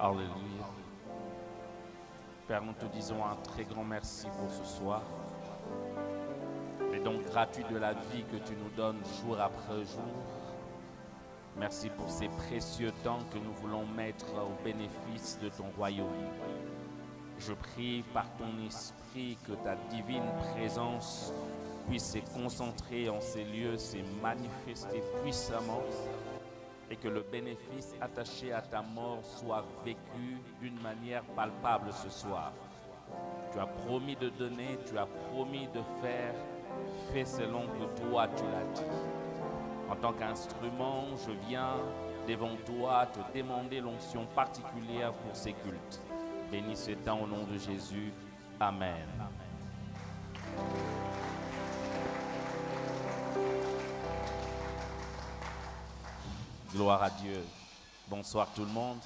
Alléluia. Père, nous te disons un très grand merci pour ce soir. Les dons gratuits de la vie que tu nous donnes jour après jour. Merci pour ces précieux temps que nous voulons mettre au bénéfice de ton royaume. Je prie par ton esprit que ta divine présence puisse se concentrer en ces lieux, se manifester puissamment et que le bénéfice attaché à ta mort soit vécu d'une manière palpable ce soir. Tu as promis de donner, tu as promis de faire, fais selon que toi tu l'as dit. En tant qu'instrument, je viens devant toi te demander l'onction particulière pour ces cultes. Bénis ce temps au nom de Jésus. Amen. Gloire à Dieu. Bonsoir tout le monde.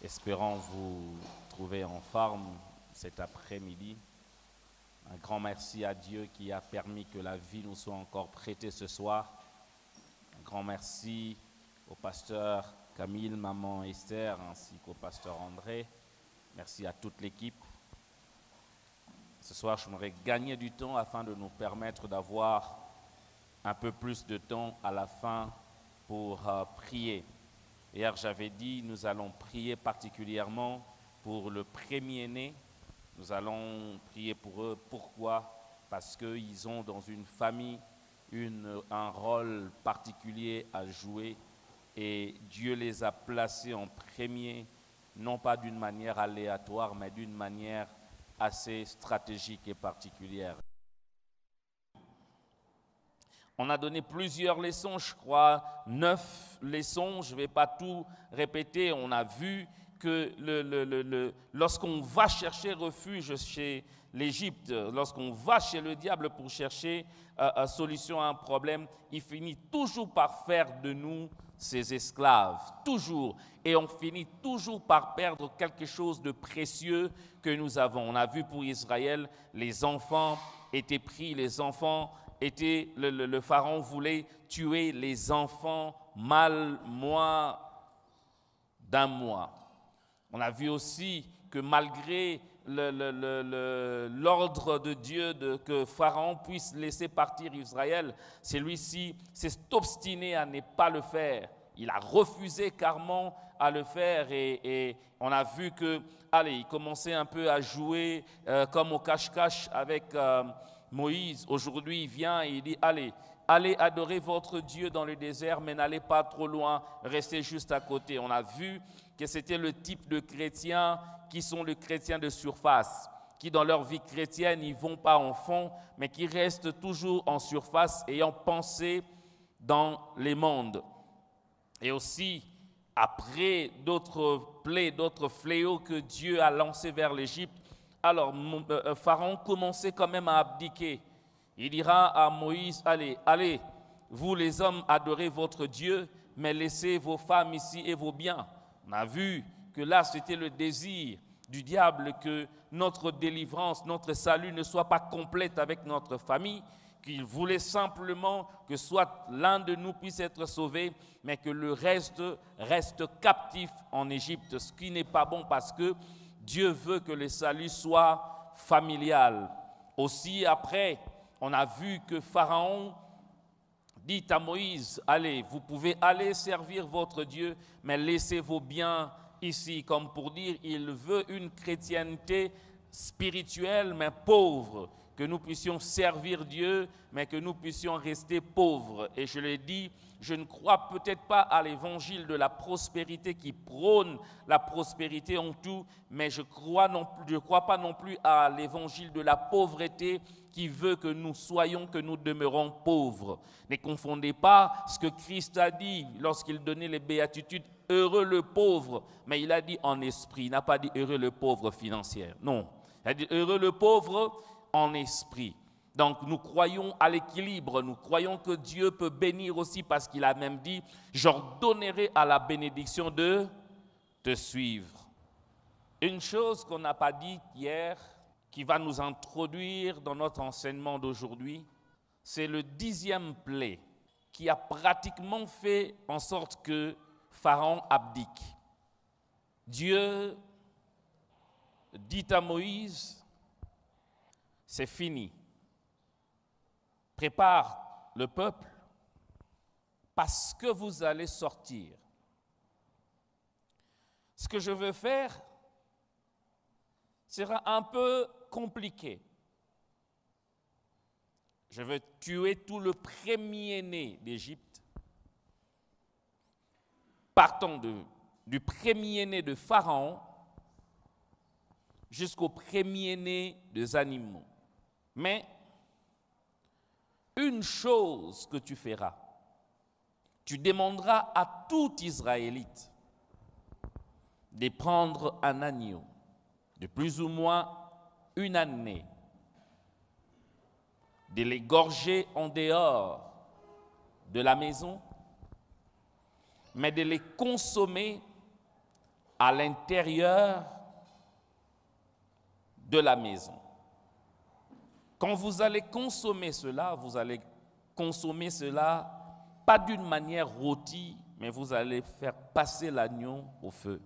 Espérons vous trouver en forme cet après-midi. Un grand merci à Dieu qui a permis que la vie nous soit encore prêtée ce soir. Un grand merci au pasteur Camille, maman Esther, ainsi qu'au pasteur André. Merci à toute l'équipe. Ce soir, j'aimerais gagner du temps afin de nous permettre d'avoir un peu plus de temps à la fin pour prier. Hier, j'avais dit, nous allons prier particulièrement pour le premier-né. Nous allons prier pour eux. Pourquoi? Parce qu'ils ont dans une famille un rôle particulier à jouer et Dieu les a placés en premier, non pas d'une manière aléatoire, mais d'une manière assez stratégique et particulière. On a donné plusieurs leçons, je crois, 9 leçons, je ne vais pas tout répéter. On a vu que lorsqu'on va chercher refuge chez l'Égypte, lorsqu'on va chez le diable pour chercher solution à un problème, il finit toujours par faire de nous ses esclaves, toujours. Et on finit toujours par perdre quelque chose de précieux que nous avons. On a vu pour Israël, les enfants étaient pris, les enfants étaient, le pharaon voulait tuer les enfants mâles moins d'un mois. On a vu aussi que malgré l'ordre de Dieu que Pharaon puisse laisser partir Israël, celui-ci s'est obstiné à ne pas le faire. Il a refusé carrément à le faire et on a vu que, il commençait un peu à jouer comme au cache-cache avec Moïse. Aujourd'hui, il vient et il dit, allez adorer votre Dieu dans le désert, mais n'allez pas trop loin, restez juste à côté. On a vu que c'était le type de chrétiens qui sont les chrétiens de surface, qui dans leur vie chrétienne, ils ne vont pas en fond, mais qui restent toujours en surface, ayant pensé dans les mondes. Et aussi, après d'autres plaies, d'autres fléaux que Dieu a lancés vers l'Égypte, alors Pharaon commençait quand même à abdiquer. Il dira à Moïse, allez, vous les hommes, adorez votre Dieu, mais laissez vos femmes ici et vos biens. On a vu que là, c'était le désir du diable que notre délivrance, notre salut ne soit pas complète avec notre famille, qu'il voulait simplement que soit l'un de nous puisse être sauvé, mais que le reste captif en Égypte, ce qui n'est pas bon parce que Dieu veut que le salut soit familial. Aussi après, on a vu que Pharaon dit à Moïse, allez, vous pouvez aller servir votre Dieu, mais laissez vos biens ici, comme pour dire, il veut une chrétienté spirituelle, mais pauvre, que nous puissions servir Dieu, mais que nous puissions rester pauvres. Et je l'ai dit, je ne crois peut-être pas à l'évangile de la prospérité qui prône la prospérité en tout, mais je ne crois pas non plus à l'évangile de la pauvreté qui veut que nous soyons, que nous demeurons pauvres. Ne confondez pas ce que Christ a dit lorsqu'il donnait les béatitudes, heureux le pauvre, mais il a dit en esprit, il n'a pas dit heureux le pauvre financier, non. Il a dit heureux le pauvre en esprit. Donc nous croyons à l'équilibre, nous croyons que Dieu peut bénir aussi parce qu'il a même dit « J'ordonnerai à la bénédiction de te suivre ». Une chose qu'on n'a pas dit hier, qui va nous introduire dans notre enseignement d'aujourd'hui, c'est le 10e plaie qui a pratiquement fait en sorte que Pharaon abdique. Dieu dit à Moïse, c'est fini. Prépare le peuple parce que vous allez sortir. Ce que je veux faire sera un peu compliqué. Je veux tuer tout le premier-né d'Égypte, partant du premier-né de Pharaon jusqu'au premier-né des animaux. Mais une chose que tu feras, tu demanderas à tout Israélite de prendre un agneau de plus ou moins une année, de l'égorger en dehors de la maison, mais de les consommer à l'intérieur de la maison. Quand vous allez consommer cela pas d'une manière rôtie, mais vous allez faire passer l'agneau au feu.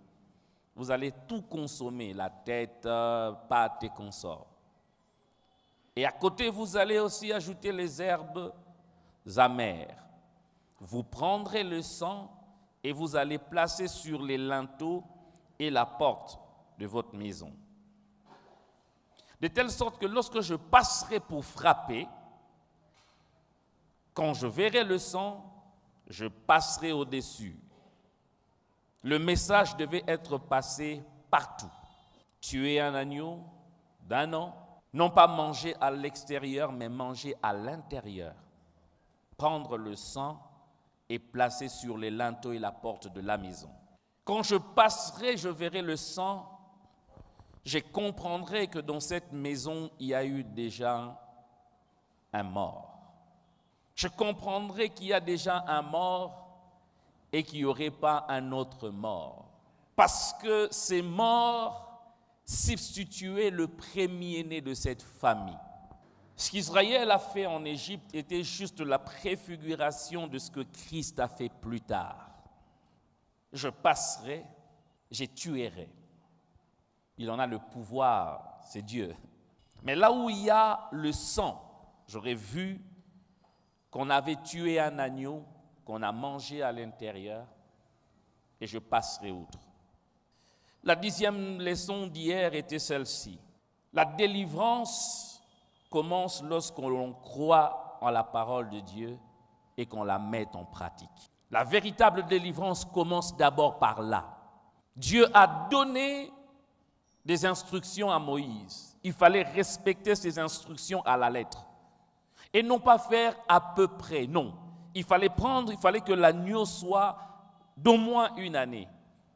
Vous allez tout consommer, la tête, pâte et consorts. Et à côté, vous allez aussi ajouter les herbes amères. Vous prendrez le sang et vous allez placer sur les linteaux et la porte de votre maison. De telle sorte que lorsque je passerai pour frapper, quand je verrai le sang, je passerai au-dessus. Le message devait être passé partout. Tuer un agneau d'1 an, non pas manger à l'extérieur, mais manger à l'intérieur. Prendre le sang et placer sur les linteaux et la porte de la maison. Quand je passerai, je verrai le sang, je comprendrai que dans cette maison, il y a eu déjà un mort. Je comprendrai qu'il y a déjà un mort et qu'il n'y aurait pas un autre mort. Parce que ces morts substituaient le premier-né de cette famille. Ce qu'Israël a fait en Égypte était juste la préfiguration de ce que Christ a fait plus tard. Je passerai, je tuerai. Il en a le pouvoir, c'est Dieu. Mais là où il y a le sang, j'aurais vu qu'on avait tué un agneau, qu'on a mangé à l'intérieur, et je passerai outre. La 10e leçon d'hier était celle-ci. La délivrance commence lorsqu'on croit en la parole de Dieu et qu'on la met en pratique. La véritable délivrance commence d'abord par là. Dieu a donné des instructions à Moïse. Il fallait respecter ces instructions à la lettre. Et non pas faire à peu près, non. Il fallait que l'agneau soit d'au moins 1 année.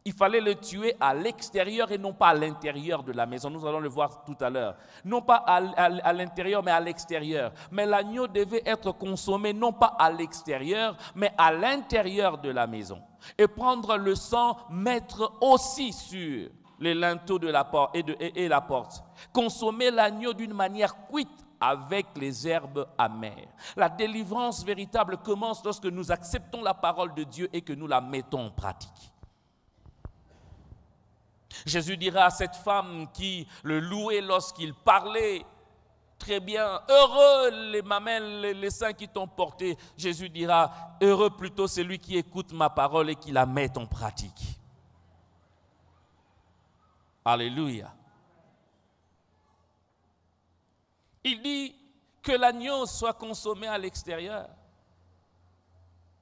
Il fallait le tuer à l'extérieur et non pas à l'intérieur de la maison. Nous allons le voir tout à l'heure. Non pas à l'intérieur, mais à l'extérieur. Mais l'agneau devait être consommé non pas à l'extérieur, mais à l'intérieur de la maison. Et prendre le sang, mettre aussi sur les linteaux de la porte et la porte. Consommer l'agneau d'une manière cuite avec les herbes amères. La délivrance véritable commence lorsque nous acceptons la parole de Dieu et que nous la mettons en pratique. Jésus dira à cette femme qui le louait lorsqu'il parlait, très bien, heureux les mamelles, les seins qui t'ont porté. Jésus dira, heureux plutôt celui qui écoute ma parole et qui la met en pratique. Alléluia. Il dit que l'agneau soit consommé à l'extérieur,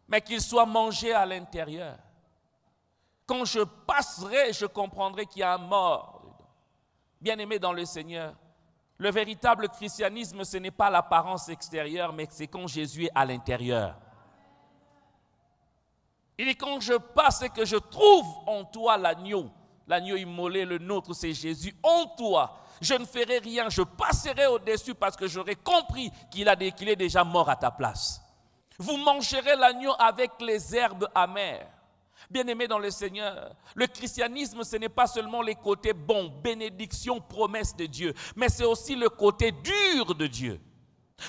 mais qu'il soit mangé à l'intérieur. Quand je passerai, je comprendrai qu'il y a un mort dedans. Bien-aimé dans le Seigneur, le véritable christianisme, ce n'est pas l'apparence extérieure, mais c'est quand Jésus est à l'intérieur. Il dit quand je passe et que je trouve en toi l'agneau immolé, le nôtre c'est Jésus, en toi, je ne ferai rien, je passerai au-dessus parce que j'aurai compris qu'il est déjà mort à ta place. Vous mangerez l'agneau avec les herbes amères. Bien-aimés dans le Seigneur, le christianisme, ce n'est pas seulement les côtés bons, bénédiction, promesse de Dieu, mais c'est aussi le côté dur de Dieu.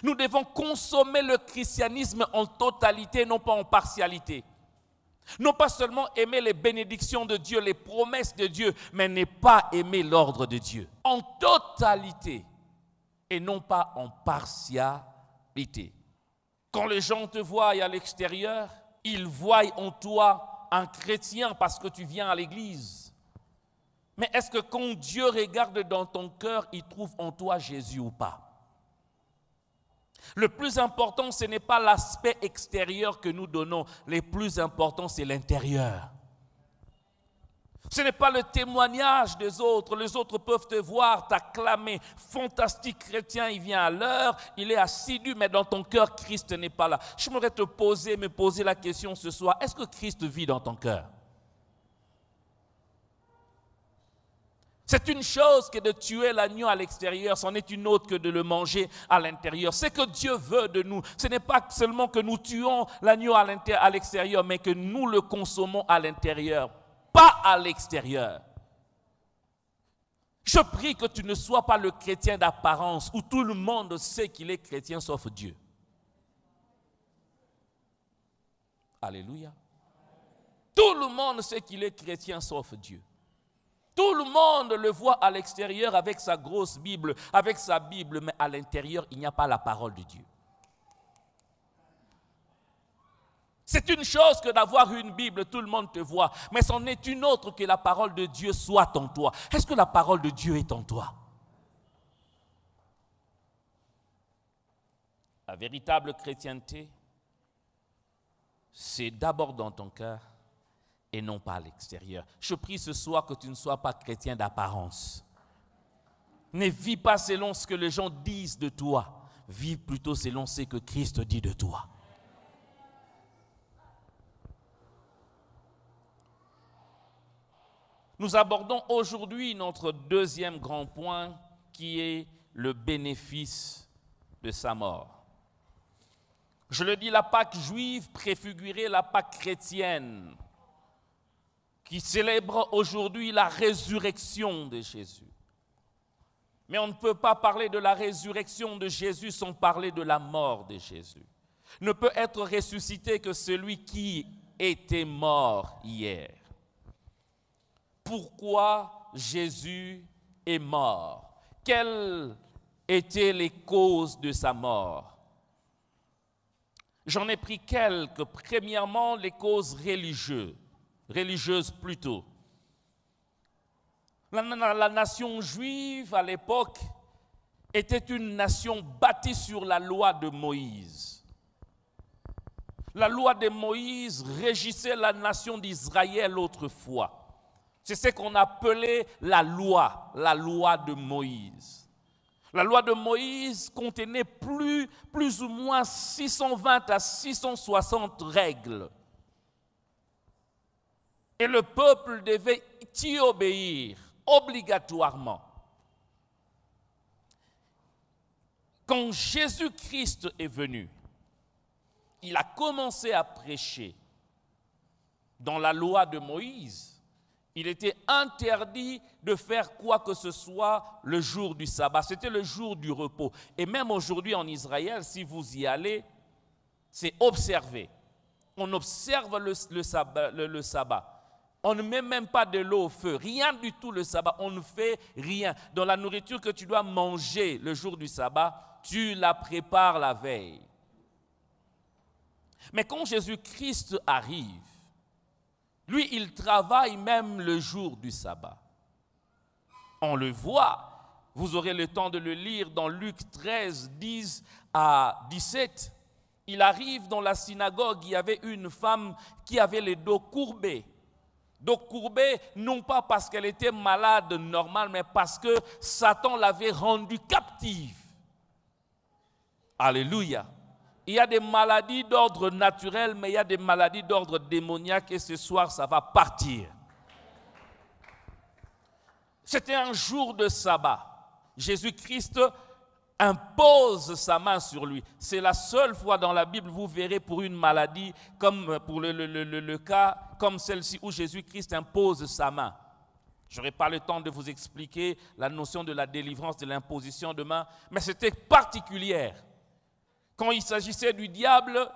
Nous devons consommer le christianisme en totalité, non pas en partialité. Non pas seulement aimer les bénédictions de Dieu, les promesses de Dieu, mais ne pas aimer l'ordre de Dieu. En totalité et non pas en partialité. Quand les gens te voient à l'extérieur, ils voient en toi un chrétien parce que tu viens à l'église. Mais est-ce que quand Dieu regarde dans ton cœur, il trouve en toi Jésus ou pas? Le plus important, ce n'est pas l'aspect extérieur que nous donnons. Le plus important, c'est l'intérieur. Ce n'est pas le témoignage des autres. Les autres peuvent te voir, t'acclamer. Fantastique chrétien, il vient à l'heure, il est assidu, mais dans ton cœur, Christ n'est pas là. J'aimerais me poser la question ce soir. Est-ce que Christ vit dans ton cœur? C'est une chose que de tuer l'agneau à l'extérieur, c'en est une autre que de le manger à l'intérieur. Ce que Dieu veut de nous, ce n'est pas seulement que nous tuons l'agneau à l'extérieur, mais que nous le consommons à l'intérieur, pas à l'extérieur. Je prie que tu ne sois pas le chrétien d'apparence où tout le monde sait qu'il est chrétien sauf Dieu. Alléluia. Tout le monde sait qu'il est chrétien sauf Dieu. Tout le monde le voit à l'extérieur avec sa grosse Bible, avec sa Bible, mais à l'intérieur, il n'y a pas la parole de Dieu. C'est une chose que d'avoir une Bible, tout le monde te voit, mais c'en est une autre que la parole de Dieu soit en toi. Est-ce que la parole de Dieu est en toi? La véritable chrétienté, c'est d'abord dans ton cœur et non pas à l'extérieur. Je prie ce soir que tu ne sois pas chrétien d'apparence. Ne vis pas selon ce que les gens disent de toi. Vis plutôt selon ce que Christ dit de toi. Nous abordons aujourd'hui notre deuxième grand point qui est le bénéfice de sa mort. Je le dis, la Pâque juive préfigurait la Pâque chrétienne qui célèbre aujourd'hui la résurrection de Jésus. Mais on ne peut pas parler de la résurrection de Jésus sans parler de la mort de Jésus. Ne peut être ressuscité que celui qui était mort hier. Pourquoi Jésus est mort? Quelles étaient les causes de sa mort? J'en ai pris quelques. Premièrement, les causes religieuses plutôt. La nation juive à l'époque était une nation bâtie sur la loi de Moïse. La loi de Moïse régissait la nation d'Israël autrefois. C'est ce qu'on appelait la loi de Moïse. La loi de Moïse contenait plus ou moins 620 à 660 règles. Et le peuple devait y obéir obligatoirement. Quand Jésus-Christ est venu, il a commencé à prêcher. Dans la loi de Moïse, il était interdit de faire quoi que ce soit le jour du sabbat. C'était le jour du repos. Et même aujourd'hui en Israël, si vous y allez, c'est observé. On observe le sabbat. On ne met même pas de l'eau au feu. Rien du tout le sabbat. On ne fait rien. Dans la nourriture que tu dois manger le jour du sabbat, tu la prépares la veille. Mais quand Jésus-Christ arrive, lui, il travaille même le jour du sabbat. On le voit. Vous aurez le temps de le lire dans Luc 13, 10 à 17. Il arrive dans la synagogue, il y avait une femme qui avait les dos courbés. Dos courbés, non pas parce qu'elle était malade normale, mais parce que Satan l'avait rendue captive. Alléluia. Il y a des maladies d'ordre naturel, mais il y a des maladies d'ordre démoniaque et ce soir, ça va partir. C'était un jour de sabbat. Jésus-Christ impose sa main sur lui. C'est la seule fois dans la Bible, vous verrez, pour une maladie, comme pour le cas comme celle-ci, où Jésus-Christ impose sa main. Je n'aurai pas le temps de vous expliquer la notion de la délivrance, de l'imposition de main, mais c'était particulière. Quand il s'agissait du diable,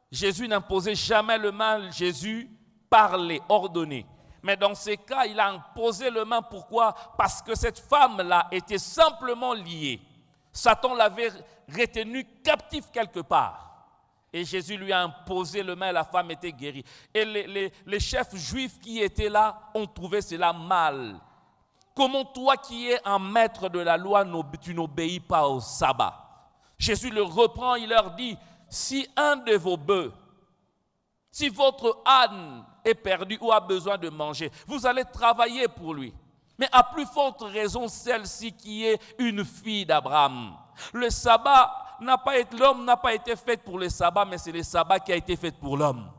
Jésus n'imposait jamais le mal. Jésus parler, ordonner. Mais dans ces cas, il a imposé le main. Pourquoi? Parce que cette femme-là était simplement liée. Satan l'avait retenue captive quelque part. Et Jésus lui a imposé le main et la femme était guérie. Et les chefs juifs qui étaient là ont trouvé cela mal. Comment toi qui es un maître de la loi, tu n'obéis pas au sabbat? Jésus le reprend, il leur dit, si un de vos bœufs, si votre âne est perdu ou a besoin de manger, vous allez travailler pour lui. Mais à plus forte raison, celle-ci qui est une fille d'Abraham. Le sabbat, l'homme n'a pas été fait pour le sabbat, mais c'est le sabbat qui a été fait pour l'homme.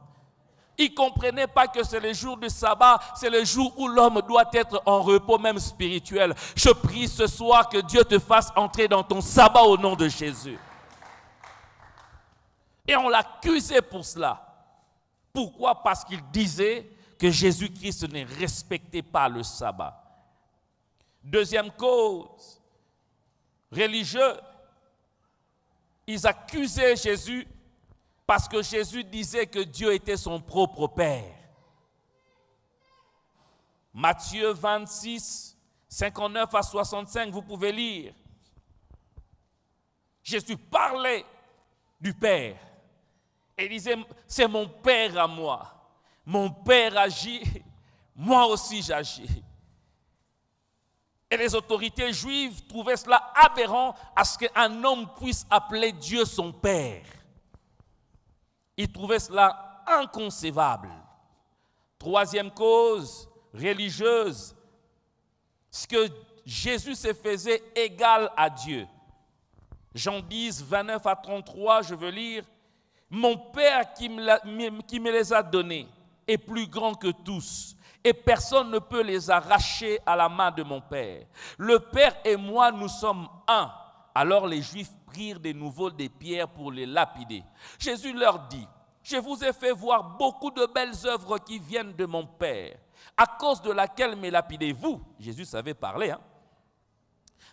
Il ne comprenait pas que c'est le jour du sabbat, c'est le jour où l'homme doit être en repos, même spirituel. Je prie ce soir que Dieu te fasse entrer dans ton sabbat au nom de Jésus. Et on l'accusait pour cela. Pourquoi? Parce qu'il disait que Jésus-Christ ne respectait pas le sabbat. Deuxième cause, religieux, ils accusaient Jésus parce que Jésus disait que Dieu était son propre Père. Matthieu 26, 59 à 65, vous pouvez lire. Jésus parlait du Père et disait, c'est mon Père à moi. Mon Père agit, moi aussi j'agis. Et les autorités juives trouvaient cela aberrant à ce qu'un homme puisse appeler Dieu son Père. Ils trouvaient cela inconcevable. Troisième cause religieuse, ce que Jésus se faisait égal à Dieu. Jean 10, 29 à 33, je veux lire. Mon Père qui me les a donnés est plus grand que tous, et personne ne peut les arracher à la main de mon Père. Le Père et moi, nous sommes un. Alors les Juifs prirent de nouveau des pierres pour les lapider. Jésus leur dit, je vous ai fait voir beaucoup de belles œuvres qui viennent de mon Père, à cause de laquelle me lapidez-vous? Jésus savait parler, hein?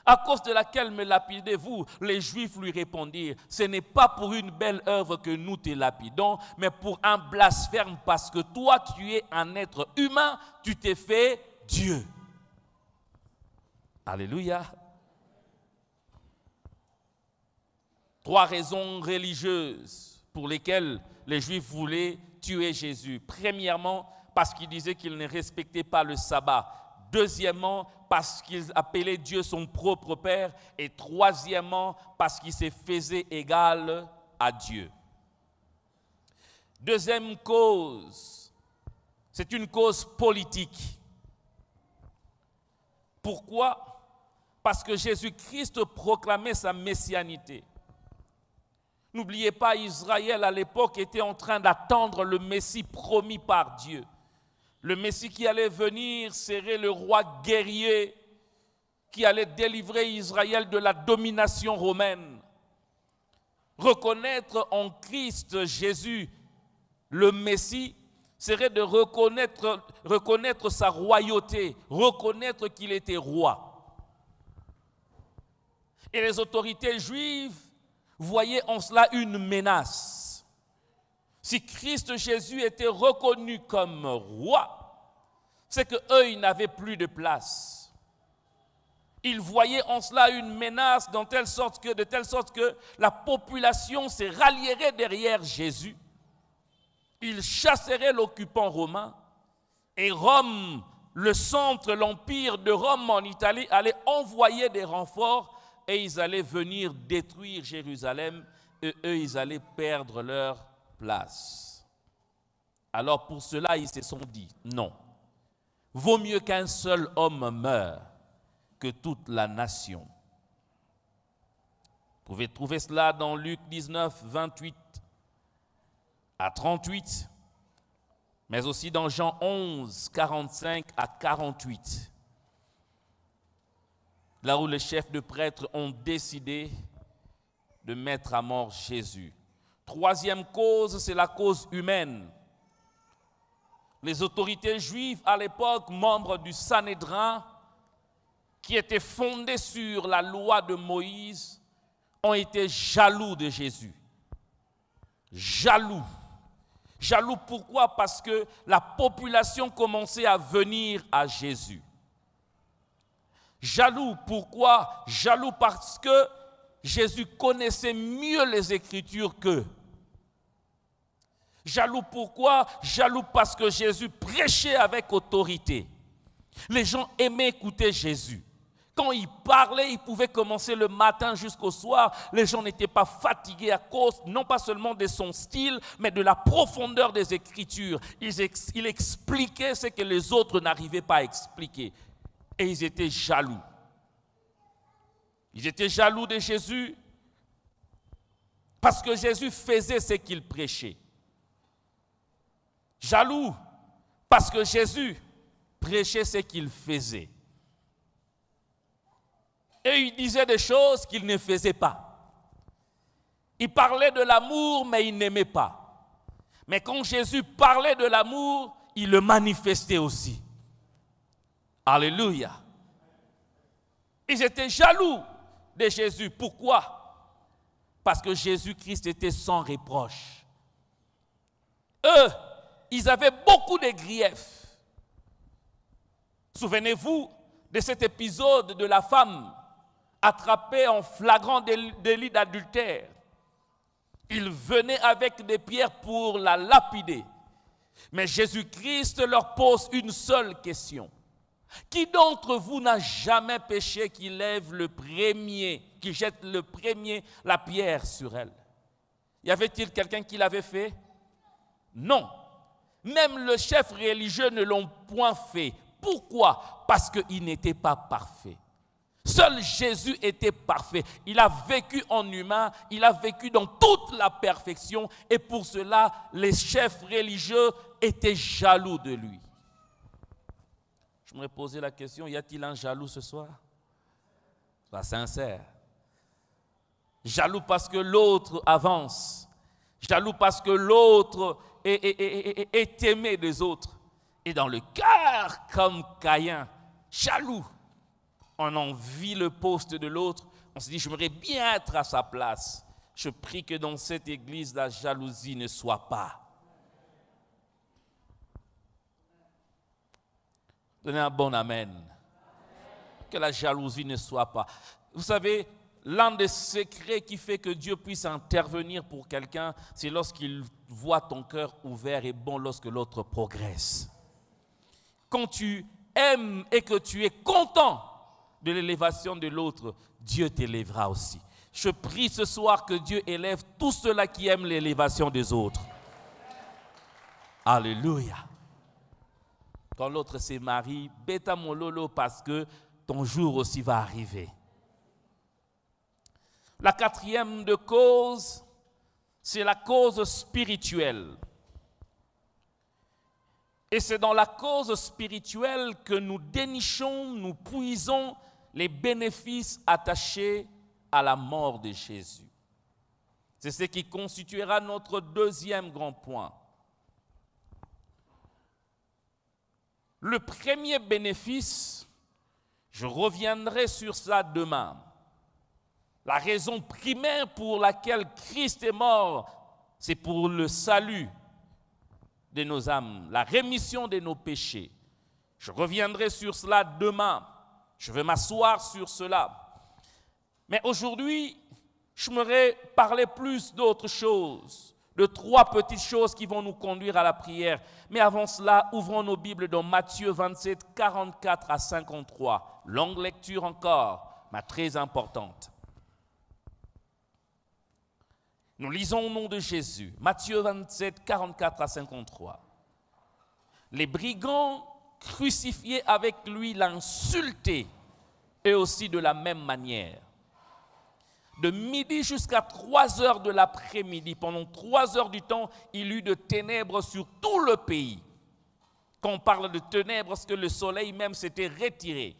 À cause de laquelle me lapidez-vous? Les Juifs lui répondirent, ce n'est pas pour une belle œuvre que nous te lapidons, mais pour un blasphème, parce que toi, tu es un être humain, tu t'es fait Dieu. Alléluia. Trois raisons religieuses pour lesquelles les Juifs voulaient tuer Jésus. Premièrement, parce qu'ils disaient qu'il ne respectait pas le sabbat. Deuxièmement, parce qu'ils appelaient Dieu son propre Père. Et troisièmement, parce qu'il se faisait égal à Dieu. Deuxième cause, c'est une cause politique. Pourquoi? Parce que Jésus-Christ proclamait sa messianité. N'oubliez pas, Israël à l'époque était en train d'attendre le Messie promis par Dieu. Le Messie qui allait venir serait le roi guerrier qui allait délivrer Israël de la domination romaine. Reconnaître en Christ Jésus le Messie serait de reconnaître sa royauté, reconnaître qu'il était roi. Et les autorités juives voyaient en cela une menace. Si Christ Jésus était reconnu comme roi, c'est qu'eux, ils n'avaient plus de place. Ils voyaient en cela une menace de telle sorte que la population se rallierait derrière Jésus. Ils chasseraient l'occupant romain et Rome, le centre, l'empire de Rome en Italie, allait envoyer des renforts et ils allaient venir détruire Jérusalem et eux, ils allaient perdre leur place. Alors pour cela, ils se sont dit, non, vaut mieux qu'un seul homme meure que toute la nation. Vous pouvez trouver cela dans Luc 19, 28 à 38, mais aussi dans Jean 11, 45 à 48. Là où les chefs de prêtres ont décidé de mettre à mort Jésus. Troisième cause, c'est la cause humaine. Les autorités juives à l'époque, membres du Sanhédrin, qui étaient fondés sur la loi de Moïse, ont été jaloux de Jésus. Jaloux. Jaloux pourquoi? Parce que la population commençait à venir à Jésus. Jaloux pourquoi? Jaloux parce que Jésus connaissait mieux les Écritures qu'eux. Jaloux pourquoi? Jaloux parce que Jésus prêchait avec autorité. Les gens aimaient écouter Jésus. Quand il parlait, il pouvait commencer le matin jusqu'au soir. Les gens n'étaient pas fatigués à cause, non pas seulement de son style, mais de la profondeur des Écritures. Il expliquait ce que les autres n'arrivaient pas à expliquer. Et ils étaient jaloux. Ils étaient jaloux de Jésus parce que Jésus faisait ce qu'il prêchait. Jaloux parce que Jésus prêchait ce qu'il faisait. Et il disait des choses qu'il ne faisait pas. Il parlait de l'amour, mais il n'aimait pas. Mais quand Jésus parlait de l'amour, il le manifestait aussi. Alléluia. Ils étaient jaloux de Jésus. Pourquoi? Parce que Jésus-Christ était sans reproche. Eux, ils avaient beaucoup de griefs. Souvenez-vous de cet épisode de la femme attrapée en flagrant délit d'adultère. Ils venaient avec des pierres pour la lapider. Mais Jésus-Christ leur pose une seule question. Qui d'entre vous n'a jamais péché qui lève le premier, qui jette le premier la pierre sur elle? Y avait-il quelqu'un qui l'avait fait? Non. Même le chef religieux ne l'ont point fait. Pourquoi? Parce qu'il n'était pas parfait. Seul Jésus était parfait. Il a vécu en humain, il a vécu dans toute la perfection et pour cela, les chefs religieux étaient jaloux de lui. Je me posais la question, y a-t-il un jaloux ce soir? Sois sincère. Jaloux parce que l'autre avance. Jaloux parce que l'autre est aimé des autres. Et dans le cœur, comme Caïn, jaloux. On envie le poste de l'autre. On se dit, j'aimerais bien être à sa place. Je prie que dans cette église, la jalousie ne soit pas. Donnez un bon amen. Que la jalousie ne soit pas. Vous savez, l'un des secrets qui fait que Dieu puisse intervenir pour quelqu'un, c'est lorsqu'il voit ton cœur ouvert et bon lorsque l'autre progresse. Quand tu aimes et que tu es content de l'élévation de l'autre, Dieu t'élèvera aussi. Je prie ce soir que Dieu élève tous ceux-là qui aiment l'élévation des autres. Alléluia. Quand l'autre se marie, bêta mon lolo parce que ton jour aussi va arriver. La quatrième de cause, c'est la cause spirituelle. Et c'est dans la cause spirituelle que nous dénichons, nous puisons les bénéfices attachés à la mort de Jésus. C'est ce qui constituera notre deuxième grand point. Le premier bénéfice, je reviendrai sur ça demain. La raison primaire pour laquelle Christ est mort, c'est pour le salut de nos âmes, la rémission de nos péchés. Je reviendrai sur cela demain. Je vais m'asseoir sur cela. Mais aujourd'hui, je voudrais parler plus d'autres choses, de trois petites choses qui vont nous conduire à la prière. Mais avant cela, ouvrons nos Bibles dans Matthieu 27, 44 à 53. Longue lecture encore, mais très importante. Nous lisons au nom de Jésus, Matthieu 27, 44 à 53. Les brigands crucifiés avec lui l'insultaient, et aussi de la même manière. De midi jusqu'à 3 heures de l'après-midi, pendant 3 heures du temps, il y eut de ténèbres sur tout le pays. Quand on parle de ténèbres, parce que le soleil même s'était retiré.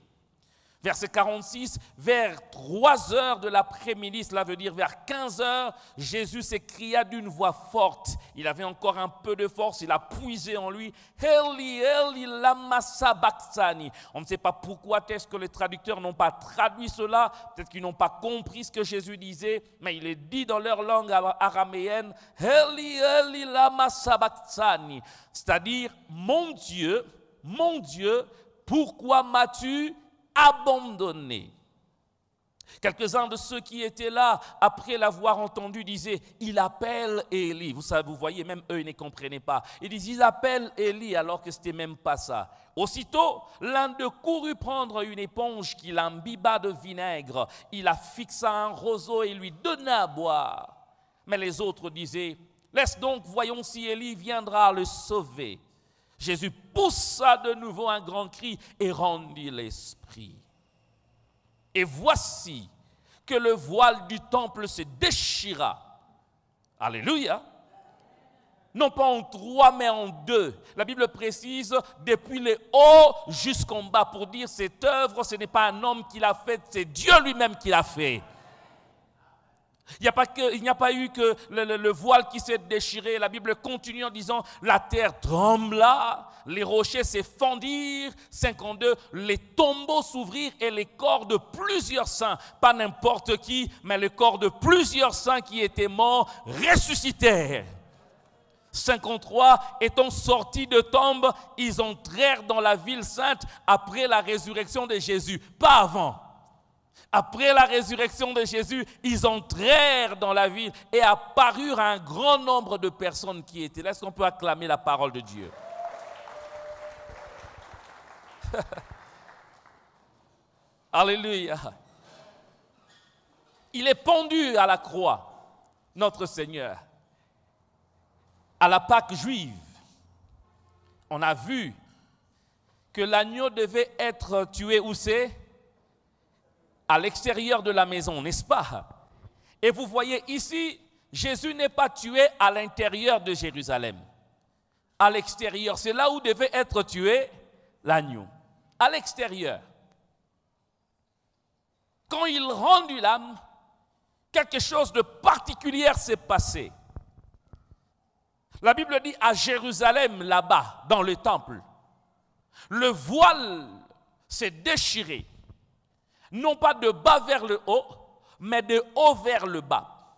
Verset 46, vers 3 heures de l'après-midi, cela veut dire vers 15 heures, Jésus s'écria d'une voix forte. Il avait encore un peu de force, il a puisé en lui. Eli, Eli, lama sabachthani. On ne sait pas pourquoi est-ce que les traducteurs n'ont pas traduit cela. Peut-être qu'ils n'ont pas compris ce que Jésus disait, mais il est dit dans leur langue araméenne, Eli, Eli, lama sabachthani. C'est-à-dire, mon Dieu, pourquoi m'as-tu abandonné? Quelques-uns de ceux qui étaient là, après l'avoir entendu, disaient, il appelle Élie. Vous savez, vous voyez, même eux, ils ne comprenaient pas. Ils disent, il appelle Élie, alors que ce n'était même pas ça. Aussitôt, l'un d'eux courut prendre une éponge qu'il imbiba de vinaigre. Il la fixa un roseau et lui donna à boire. Mais les autres disaient, laisse donc, voyons si Élie viendra le sauver. Jésus poussa de nouveau un grand cri et rendit l'esprit. Et voici que le voile du temple se déchira. Alléluia. Non pas en 3, mais en 2. La Bible précise depuis le haut jusqu'en bas pour dire cette œuvre, ce n'est pas un homme qui l'a faite, c'est Dieu lui-même qui l'a fait. Il n'y a pas eu que le voile qui s'est déchiré. La Bible continue en disant, la terre trembla, les rochers se fendirent. 52, les tombeaux s'ouvrirent et les corps de plusieurs saints, pas n'importe qui, mais le corps de plusieurs saints qui étaient morts, ressuscitèrent. 53, étant sortis de tombe, ils entrèrent dans la ville sainte après la résurrection de Jésus, pas avant. Après la résurrection de Jésus, ils entrèrent dans la ville et apparurent un grand nombre de personnes qui étaient là. Est-ce qu'on peut acclamer la parole de Dieu? Alléluia. Il est pendu à la croix, notre Seigneur. À la Pâque juive, on a vu que l'agneau devait être tué où c'est? À l'extérieur de la maison, n'est-ce pas? Et vous voyez ici, Jésus n'est pas tué à l'intérieur de Jérusalem. À l'extérieur, c'est là où devait être tué l'agneau. À l'extérieur. Quand il rendit l'âme, quelque chose de particulier s'est passé. La Bible dit à Jérusalem, là-bas, dans le temple, le voile s'est déchiré. Non pas de bas vers le haut, mais de haut vers le bas.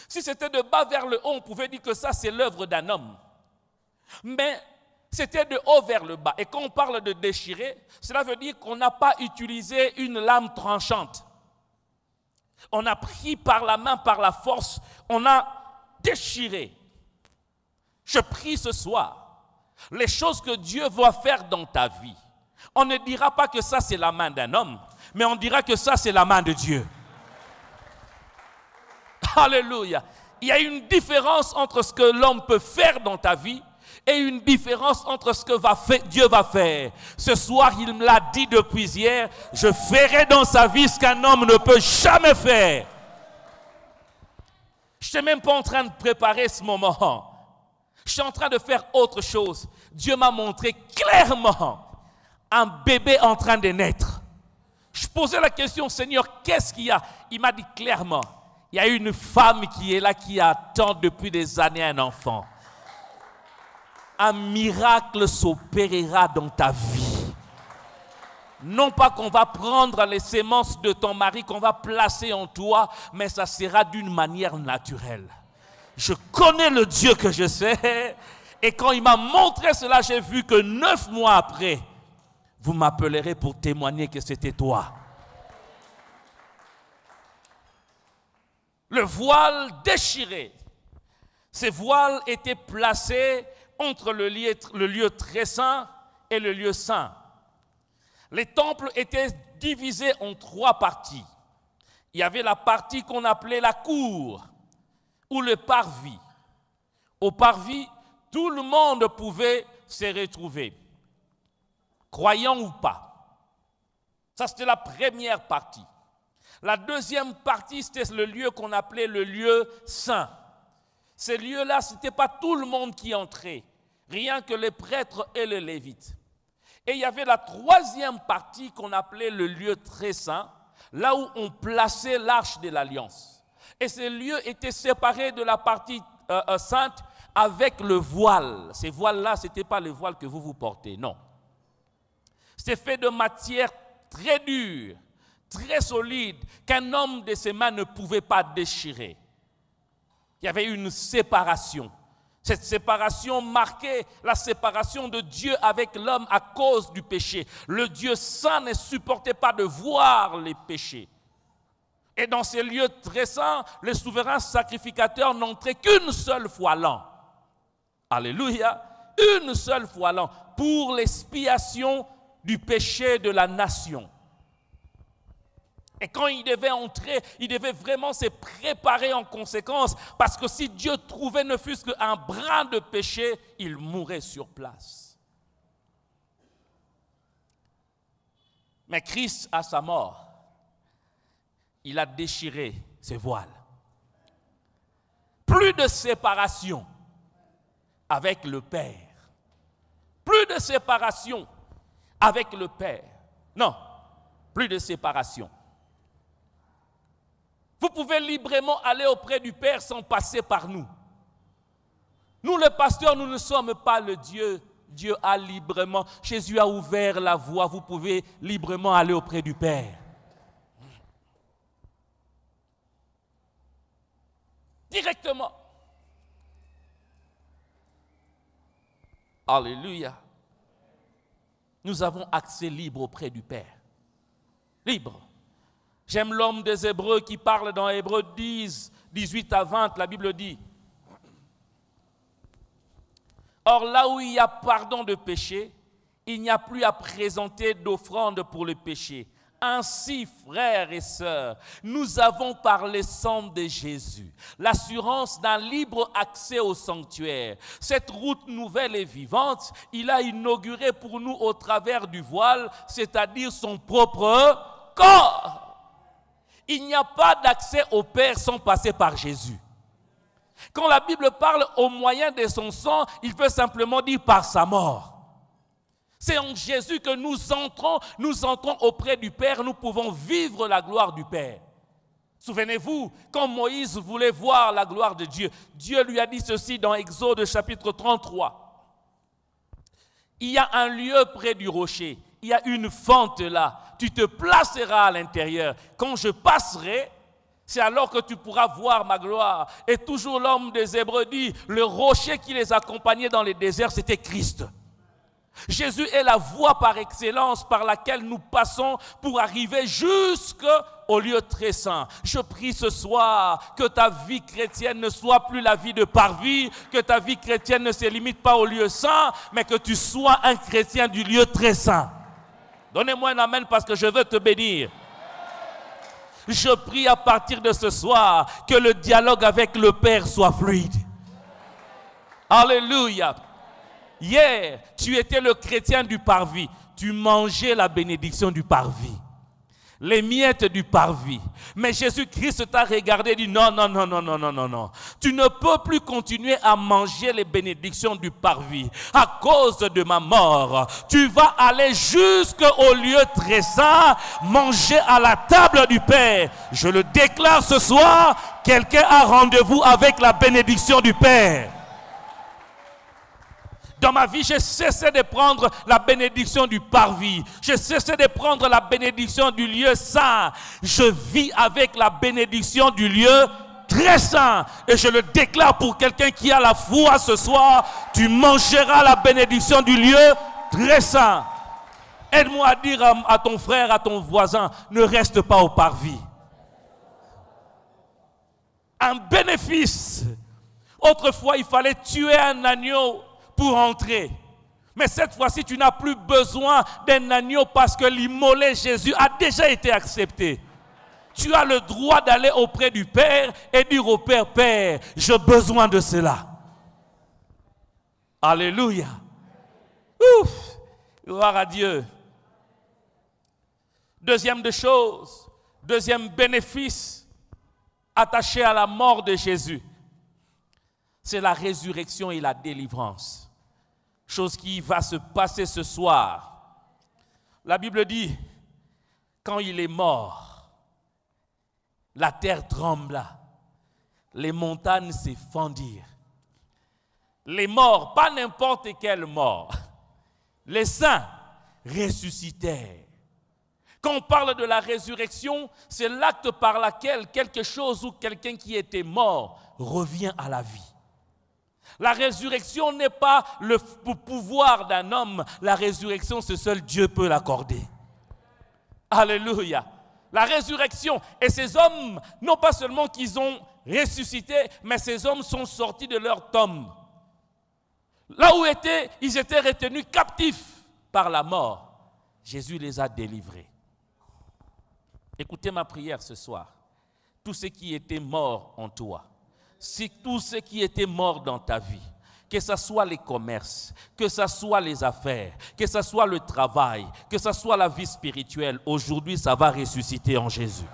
Si c'était de bas vers le haut, on pouvait dire que ça, c'est l'œuvre d'un homme. Mais c'était de haut vers le bas. Et quand on parle de déchirer, cela veut dire qu'on n'a pas utilisé une lame tranchante. On a pris par la main, par la force, on a déchiré. Je prie ce soir, les choses que Dieu va faire dans ta vie, on ne dira pas que ça, c'est la main d'un homme, mais on dira que ça, c'est la main de Dieu. Alléluia. Il y a une différence entre ce que l'homme peut faire dans ta vie et une différence entre ce que Dieu va faire. Ce soir, il me l'a dit depuis hier, je ferai dans sa vie ce qu'un homme ne peut jamais faire. Je n'étais même pas en train de préparer ce moment. Je suis en train de faire autre chose. Dieu m'a montré clairement un bébé en train de naître. Je posais la question, Seigneur, qu'est-ce qu'il y a? Il m'a dit clairement, il y a une femme qui est là, qui attend depuis des années un enfant. Un miracle s'opérera dans ta vie. Non pas qu'on va prendre les semences de ton mari, qu'on va placer en toi, mais ça sera d'une manière naturelle. Je connais le Dieu que je sais, et quand il m'a montré cela, j'ai vu que 9 mois après, vous m'appellerez pour témoigner que c'était toi. Le voile déchiré. Ces voiles étaient placés entre le lieu très saint et le lieu saint. Les temples étaient divisés en 3 parties. Il y avait la partie qu'on appelait la cour, ou le parvis. Au parvis, tout le monde pouvait se retrouver, croyant ou pas. Ça, c'était la première partie. La deuxième partie, c'était le lieu qu'on appelait le lieu saint. Ces lieux-là, ce n'était pas tout le monde qui entrait, rien que les prêtres et les lévites. Et il y avait la troisième partie qu'on appelait le lieu très saint, là où on plaçait l'arche de l'alliance. Et ce lieu était séparé de la partie sainte avec le voile. Ces voiles-là, ce n'était pas le voile que vous portez, non. C'était fait de matière très dure, très solide, qu'un homme de ses mains ne pouvait pas déchirer. Il y avait une séparation. Cette séparation marquait la séparation de Dieu avec l'homme à cause du péché. Le Dieu saint ne supportait pas de voir les péchés. Et dans ces lieux très saints, les souverains sacrificateurs n'entraient qu'une seule fois l'an. Alléluia, une seule fois l'an, pour l'expiation du péché de la nation. Et quand il devait entrer, il devait vraiment se préparer en conséquence, parce que si Dieu trouvait ne fût-ce qu'un brin de péché, il mourrait sur place. Mais Christ, à sa mort, il a déchiré ses voiles. Plus de séparation avec le Père. Plus de séparation avec le Père. Non, plus de séparation. Vous pouvez librement aller auprès du Père sans passer par nous. Nous, les pasteurs, nous ne sommes pas le Dieu. Dieu a librement, Jésus a ouvert la voie. Vous pouvez librement aller auprès du Père. Directement. Alléluia. Nous avons accès libre auprès du Père. Libre. J'aime l'homme des Hébreux qui parle dans Hébreux 10, 18 à 20, la Bible dit: or là où il y a pardon de péché, il n'y a plus à présenter d'offrande pour le péché. Ainsi, frères et sœurs, nous avons par le sang de Jésus l'assurance d'un libre accès au sanctuaire. Cette route nouvelle et vivante, il a inaugurée pour nous au travers du voile, c'est-à-dire son propre corps. Il n'y a pas d'accès au Père sans passer par Jésus. Quand la Bible parle au moyen de son sang, il veut simplement dire par sa mort. C'est en Jésus que nous entrons auprès du Père, nous pouvons vivre la gloire du Père. Souvenez-vous, quand Moïse voulait voir la gloire de Dieu, Dieu lui a dit ceci dans Exode chapitre 33. Il y a un lieu près du rocher, il y a une fente là, tu te placeras à l'intérieur. Quand je passerai, c'est alors que tu pourras voir ma gloire. Et toujours l'homme des Hébreux dit, le rocher qui les accompagnait dans les déserts, c'était Christ. Jésus est la voie par excellence par laquelle nous passons pour arriver jusqu'au lieu très saint. Je prie ce soir que ta vie chrétienne ne soit plus la vie de parvis, que ta vie chrétienne ne se limite pas au lieu saint, mais que tu sois un chrétien du lieu très saint. Donnez-moi un amen parce que je veux te bénir. Je prie à partir de ce soir que le dialogue avec le Père soit fluide. Alléluia. Hier, tu étais le chrétien du parvis. Tu mangeais la bénédiction du parvis. Les miettes du parvis. Mais Jésus-Christ t'a regardé et dit non, non, non, non, non, non, non, non. Tu ne peux plus continuer à manger les bénédictions du parvis. À cause de ma mort, tu vas aller jusqu'au lieu très saint, manger à la table du Père. Je le déclare ce soir, quelqu'un a rendez-vous avec la bénédiction du Père. Dans ma vie, j'ai cessé de prendre la bénédiction du parvis. J'ai cessé de prendre la bénédiction du lieu saint. Je vis avec la bénédiction du lieu très saint. Et je le déclare pour quelqu'un qui a la foi ce soir. Tu mangeras la bénédiction du lieu très saint. Aide-moi à dire à ton frère, à ton voisin, ne reste pas au parvis. Un bénéfice. Autrefois, il fallait tuer un agneau pour entrer. Mais cette fois-ci, tu n'as plus besoin d'un agneau parce que l'immolé Jésus a déjà été accepté. Tu as le droit d'aller auprès du Père et dire au Père, Père, j'ai besoin de cela. Alléluia. Ouf, gloire à Dieu. Deuxième bénéfice attaché à la mort de Jésus, c'est la résurrection et la délivrance. Chose qui va se passer ce soir. La Bible dit, quand il est mort, la terre trembla, les montagnes se fendirent. Les morts, pas n'importe quel mort, les saints ressuscitèrent. Quand on parle de la résurrection, c'est l'acte par lequel quelque chose ou quelqu'un qui était mort revient à la vie. La résurrection n'est pas le pouvoir d'un homme. La résurrection, c'est seul Dieu peut l'accorder. Alléluia. La résurrection. Et ces hommes, non pas seulement qu'ils ont ressuscité, mais ces hommes sont sortis de leur tombe. Là où ils étaient retenus captifs par la mort. Jésus les a délivrés. Écoutez ma prière ce soir. Tous ceux qui étaient morts en toi, tous ceux qui étaient morts dans ta vie, que ce soit les commerces, que ce soit les affaires, que ce soit le travail, que ce soit la vie spirituelle, aujourd'hui ça va ressusciter en Jésus.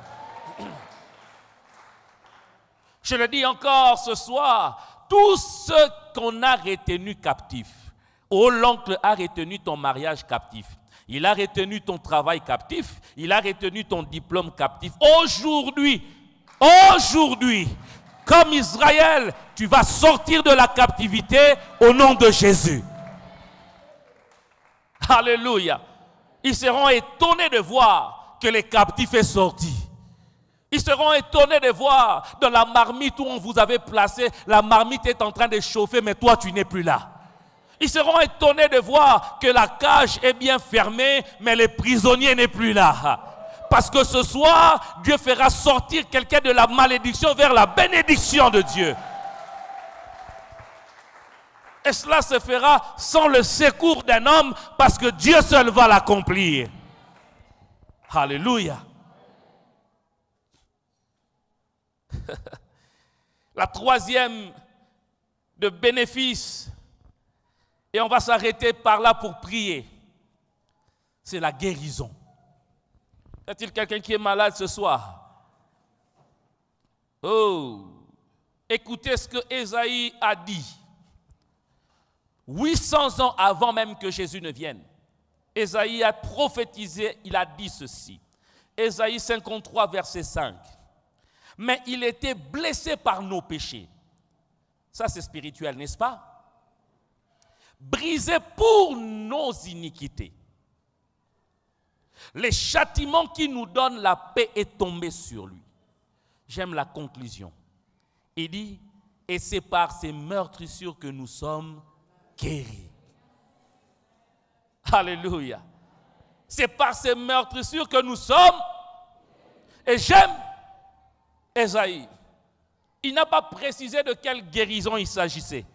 Je le dis encore ce soir, tous ceux qu'on a retenus captifs, oh l'oncle a retenu ton mariage captif, il a retenu ton travail captif, il a retenu ton diplôme captif, aujourd'hui, comme Israël, tu vas sortir de la captivité au nom de Jésus. Alléluia. Ils seront étonnés de voir que les captifs sont sortis. Ils seront étonnés de voir dans la marmite où on vous avait placé, la marmite est en train de chauffer, mais toi tu n'es plus là. Ils seront étonnés de voir que la cage est bien fermée, mais le prisonnier n'est plus là. Parce que ce soir, Dieu fera sortir quelqu'un de la malédiction vers la bénédiction de Dieu. Et cela se fera sans le secours d'un homme, parce que Dieu seul va l'accomplir. Alléluia. La troisième de bénéfice, et on va s'arrêter par là pour prier, c'est la guérison. Y a-t-il quelqu'un qui est malade ce soir? Oh, écoutez ce que Ésaïe a dit. 800 ans avant même que Jésus ne vienne, Ésaïe a prophétisé, il a dit ceci. Ésaïe 53, verset 5. Mais il était blessé par nos péchés. Ça c'est spirituel, n'est-ce pas? Brisé pour nos iniquités. Les châtiments qui nous donnent la paix est tombé sur lui. J'aime la conclusion. Il dit, et c'est par ces meurtrissures que nous sommes guéris. Alléluia. C'est par ces meurtrissures que nous sommes. Et j'aime Ésaïe. Il n'a pas précisé de quelle guérison il s'agissait.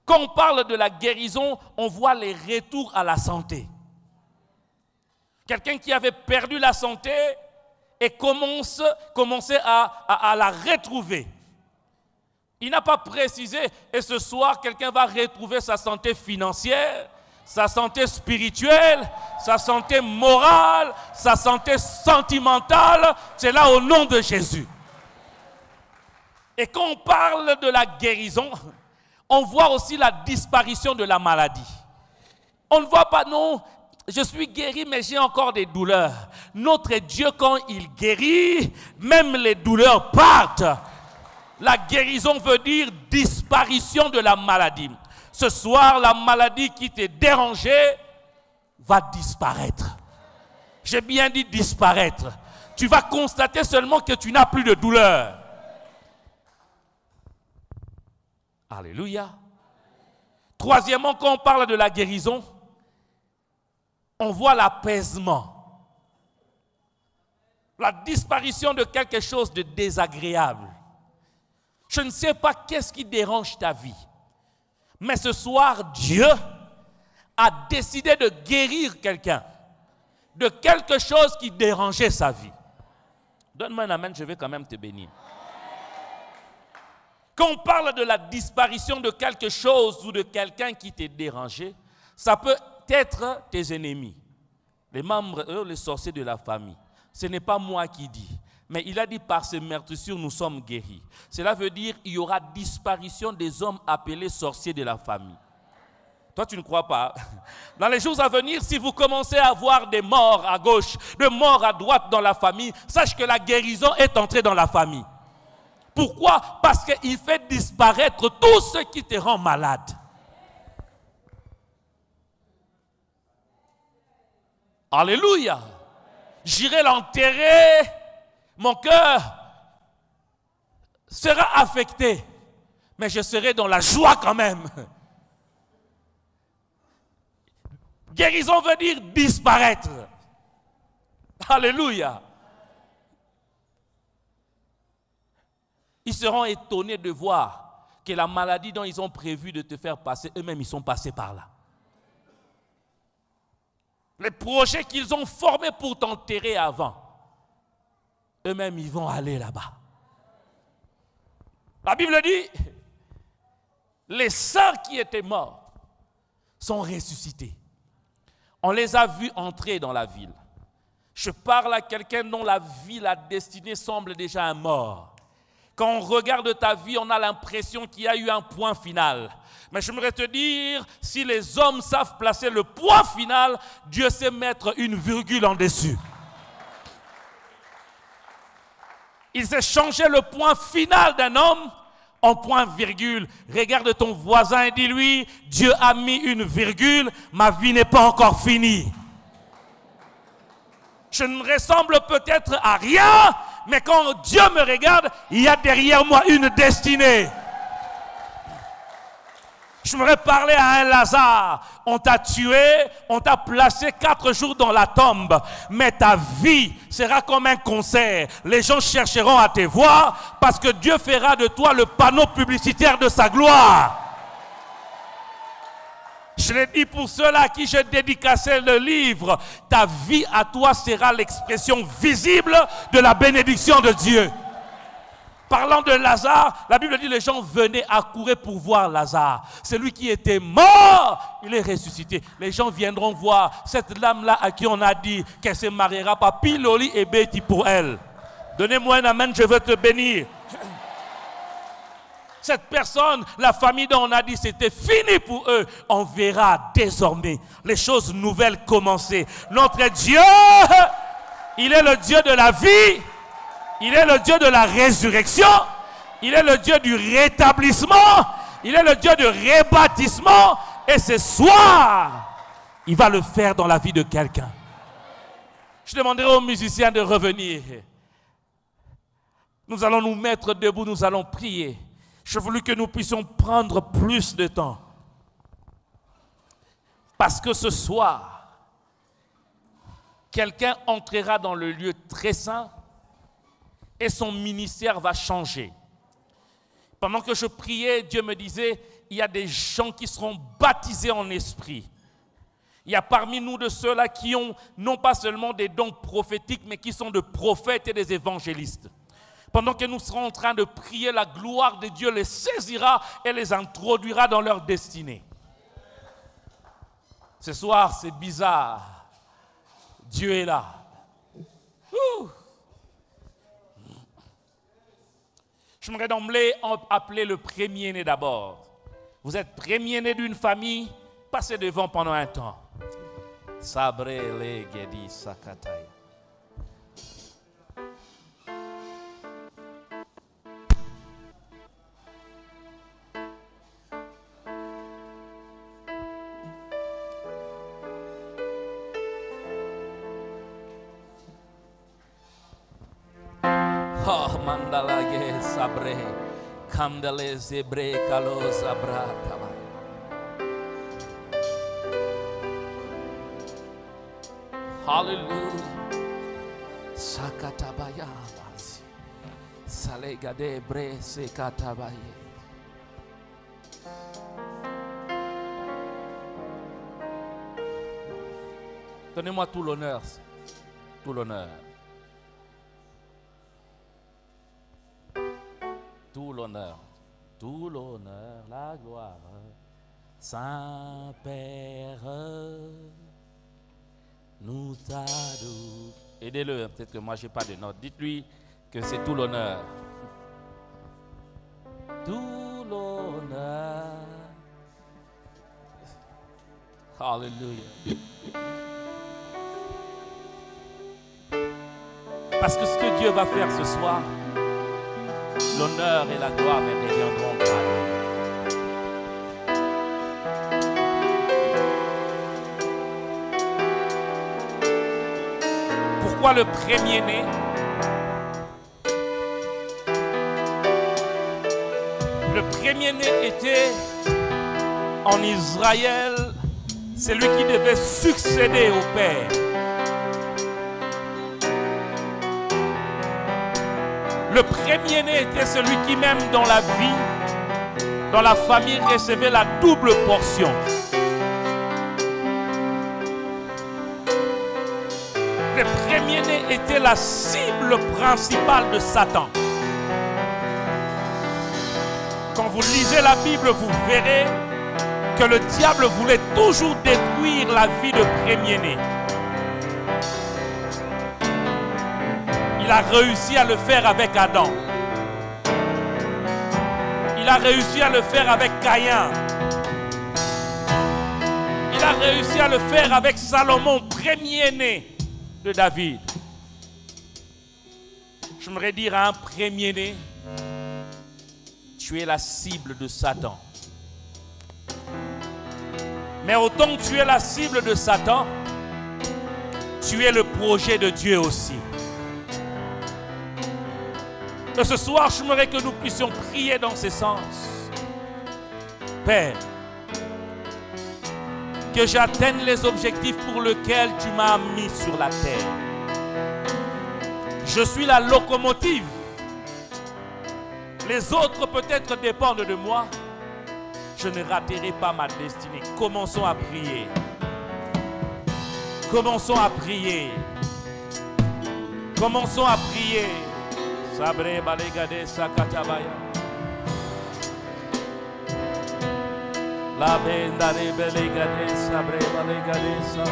Quand on parle de la guérison, on voit les retours à la santé. Quelqu'un qui avait perdu la santé et commençait à la retrouver. Il n'a pas précisé, et ce soir, quelqu'un va retrouver sa santé financière, sa santé spirituelle, sa santé morale, sa santé sentimentale. C'est là au nom de Jésus. Et quand on parle de la guérison, on voit aussi la disparition de la maladie. On ne voit pas, non, je suis guéri, mais j'ai encore des douleurs. Notre Dieu, quand il guérit, même les douleurs partent. La guérison veut dire disparition de la maladie. Ce soir, la maladie qui te dérangeait va disparaître. J'ai bien dit disparaître. Tu vas constater seulement que tu n'as plus de douleur. Alléluia. Troisièmement, quand on parle de la guérison, on voit l'apaisement. La disparition de quelque chose de désagréable. Je ne sais pas qu'est-ce qui dérange ta vie. Mais ce soir, Dieu a décidé de guérir quelqu'un de quelque chose qui dérangeait sa vie. Donne-moi un amen, je vais quand même te bénir. Quand on parle de la disparition de quelque chose ou de quelqu'un qui t'est dérangé, ça peut être tes ennemis, les membres, les sorciers de la famille. Ce n'est pas moi qui dis, mais il a dit par ces meurtrissures nous sommes guéris. Cela veut dire qu'il y aura disparition des hommes appelés sorciers de la famille. Toi, tu ne crois pas. Dans les jours à venir, si vous commencez à avoir des morts à gauche, des morts à droite dans la famille, sache que la guérison est entrée dans la famille. Pourquoi? Parce qu'il fait disparaître tout ce qui te rend malade. Alléluia. J'irai l'enterrer, mon cœur sera affecté, mais je serai dans la joie quand même. Guérison veut dire disparaître. Alléluia. Ils seront étonnés de voir que la maladie dont ils ont prévu de te faire passer, eux-mêmes ils sont passés par là. Les projets qu'ils ont formés pour t'enterrer avant, eux-mêmes ils vont aller là-bas. La Bible dit, les saints qui étaient morts sont ressuscités. On les a vus entrer dans la ville. Je parle à quelqu'un dont la vie, la destinée semble déjà un mort. Quand on regarde ta vie, on a l'impression qu'il y a eu un point final. Mais j'aimerais te dire, si les hommes savent placer le point final, Dieu sait mettre une virgule en dessus. Il sait changer le point final d'un homme en point virgule. Regarde ton voisin et dis-lui, Dieu a mis une virgule, ma vie n'est pas encore finie. Je ne ressemble peut-être à rien, mais quand Dieu me regarde, il y a derrière moi une destinée. Je m'aurais parlé à un Lazare. On t'a tué, on t'a placé 4 jours dans la tombe. Mais ta vie sera comme un concert. Les gens chercheront à te voir parce que Dieu fera de toi le panneau publicitaire de sa gloire. Je l'ai dit pour ceux-là à qui je dédicaçais le livre. Ta vie à toi sera l'expression visible de la bénédiction de Dieu. Parlant de Lazare, la Bible dit que les gens venaient accourir pour voir Lazare. Celui qui était mort, il est ressuscité. Les gens viendront voir cette dame-là à qui on a dit qu'elle se mariera par Piloli et Betty pour elle. Donnez-moi un amen, je veux te bénir. Cette personne, la famille dont on a dit c'était fini pour eux, on verra désormais les choses nouvelles commencer. Notre Dieu, il est le Dieu de la vie. Il est le Dieu de la résurrection. Il est le Dieu du rétablissement. Il est le Dieu du rebâtissement. Et ce soir, il va le faire dans la vie de quelqu'un. Je demanderai aux musiciens de revenir. Nous allons nous mettre debout, nous allons prier. Je voulais que nous puissions prendre plus de temps. Parce que ce soir, quelqu'un entrera dans le lieu très saint. Et son ministère va changer. Pendant que je priais, Dieu me disait, il y a des gens qui seront baptisés en esprit. Il y a parmi nous de ceux-là qui ont non pas seulement des dons prophétiques, mais qui sont des prophètes et des évangélistes. Pendant que nous serons en train de prier, la gloire de Dieu les saisira et les introduira dans leur destinée. Ce soir, c'est bizarre. Dieu est là. J'aimerais d'emblée appeler le premier-né d'abord. Vous êtes premier-né d'une famille, passez devant pendant un temps. Sabre le gedi sakataya. Oh, mandalage sabre, kandale zebre kalo zabra tabaya. Hallelujah. Sakatabaya basi. Salegade bre sekatabaye. Donnez-moi tout l'honneur. Tout l'honneur. Tout l'honneur, la gloire, Saint-Père, nous t'adorons. Aidez-le, peut-être que moi je n'ai pas de notes. Dites-lui que c'est tout l'honneur. Tout l'honneur. Alléluia. Parce que ce que Dieu va faire ce soir, l'honneur et la gloire ne reviendront pas. Pourquoi le premier-né? Le premier-né était en Israël, c'est lui qui devait succéder au Père. Le premier-né était celui qui, même dans la vie, dans la famille, recevait la double portion. Le premier-né était la cible principale de Satan. Quand vous lisez la Bible, vous verrez que le diable voulait toujours détruire la vie de premier-né. Il a réussi à le faire avec Adam. Il a réussi à le faire avec Caïn. Il a réussi à le faire avec Salomon, premier-né de David. J'aimerais dire à un premier-né, tu es la cible de Satan. Mais autant que tu es la cible de Satan, tu es le projet de Dieu aussi. Et ce soir, j'aimerais que nous puissions prier dans ce sens. Père, que j'atteigne les objectifs pour lesquels tu m'as mis sur la terre. Je suis la locomotive. Les autres peut-être dépendent de moi. Je ne raterai pas ma destinée. Commençons à prier. Commençons à prier. Commençons à prier. Sabre balegade sakatabaya. La benda de belegade sabre balegade sa.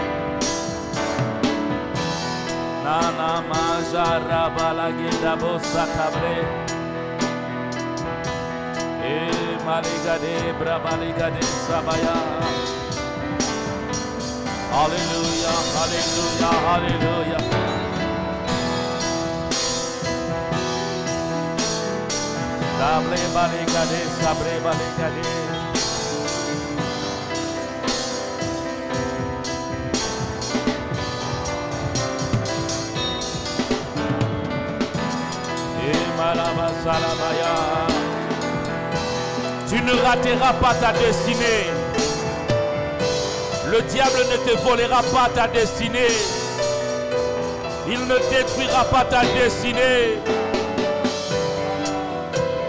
Nana majara balagida bossa tabre. E malegade brabalegade sabaya. Hallelujah, hallelujah, hallelujah. Sabre balegade, sabre balegade. Et malaba salamaya. Tu ne rateras pas ta destinée. Le diable ne te volera pas ta destinée. Il ne détruira pas ta destinée.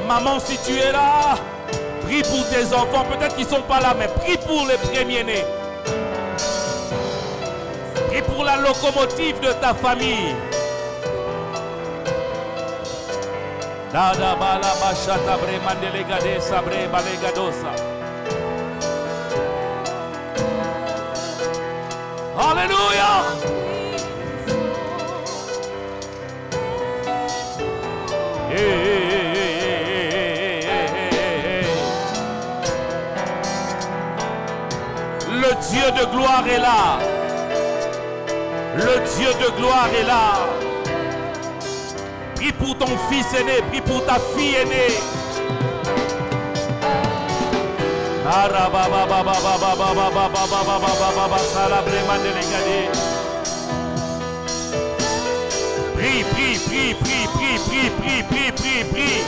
Maman, si tu es là, prie pour tes enfants. Peut-être qu'ils ne sont pas là, mais prie pour les premiers-nés. Prie pour la locomotive de ta famille. Dada bala bachata bre mandelegade sabre balegadosa. Alléluia. Le Dieu de gloire est là. Le Dieu de gloire est là. Prie pour ton fils aîné, prie pour ta fille aînée. Prie, prie, prie, prie, prie, prie, prie, prie, prie, prie.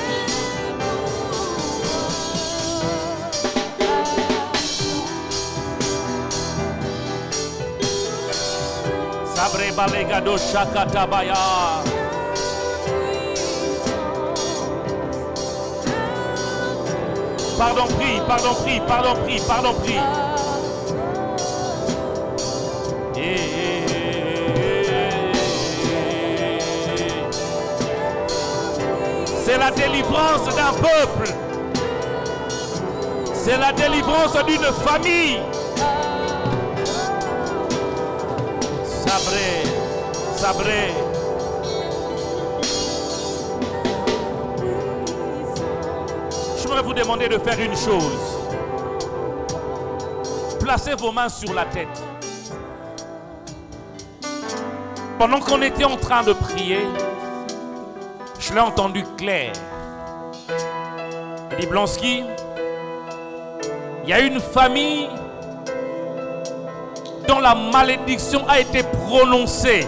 Sabre balegado shakatabaya. Pardon, prie, pardon, prie, pardon, prie, pardon, prie. C'est la délivrance d'un peuple. C'est la délivrance d'une famille. Sabré, sabré. Je voudrais vous demander de faire une chose. placez vos mains sur la tête. Pendant qu'on était en train de prier, je l'ai entendu clair. Il dit, Blonsky, il y a une famille dont la malédiction a été prononcée.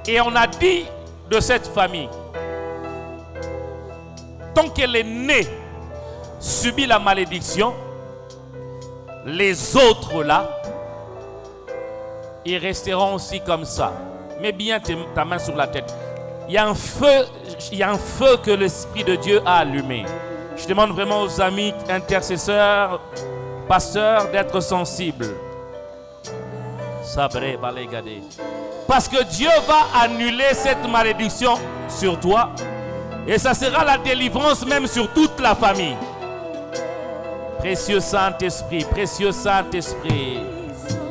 Et on a dit de cette famille, tant qu'elle est née, subit la malédiction, les autres là, ils resteront aussi comme ça. Mets bien ta main sur la tête. Il y a un feu que l'Esprit de Dieu a allumé. Je demande vraiment aux amis intercesseurs, pasteurs, d'être sensibles. Sabré, balégade. Parce que Dieu va annuler cette malédiction sur toi. Et ça sera la délivrance même sur toute la famille. Précieux Saint-Esprit, précieux Saint-Esprit.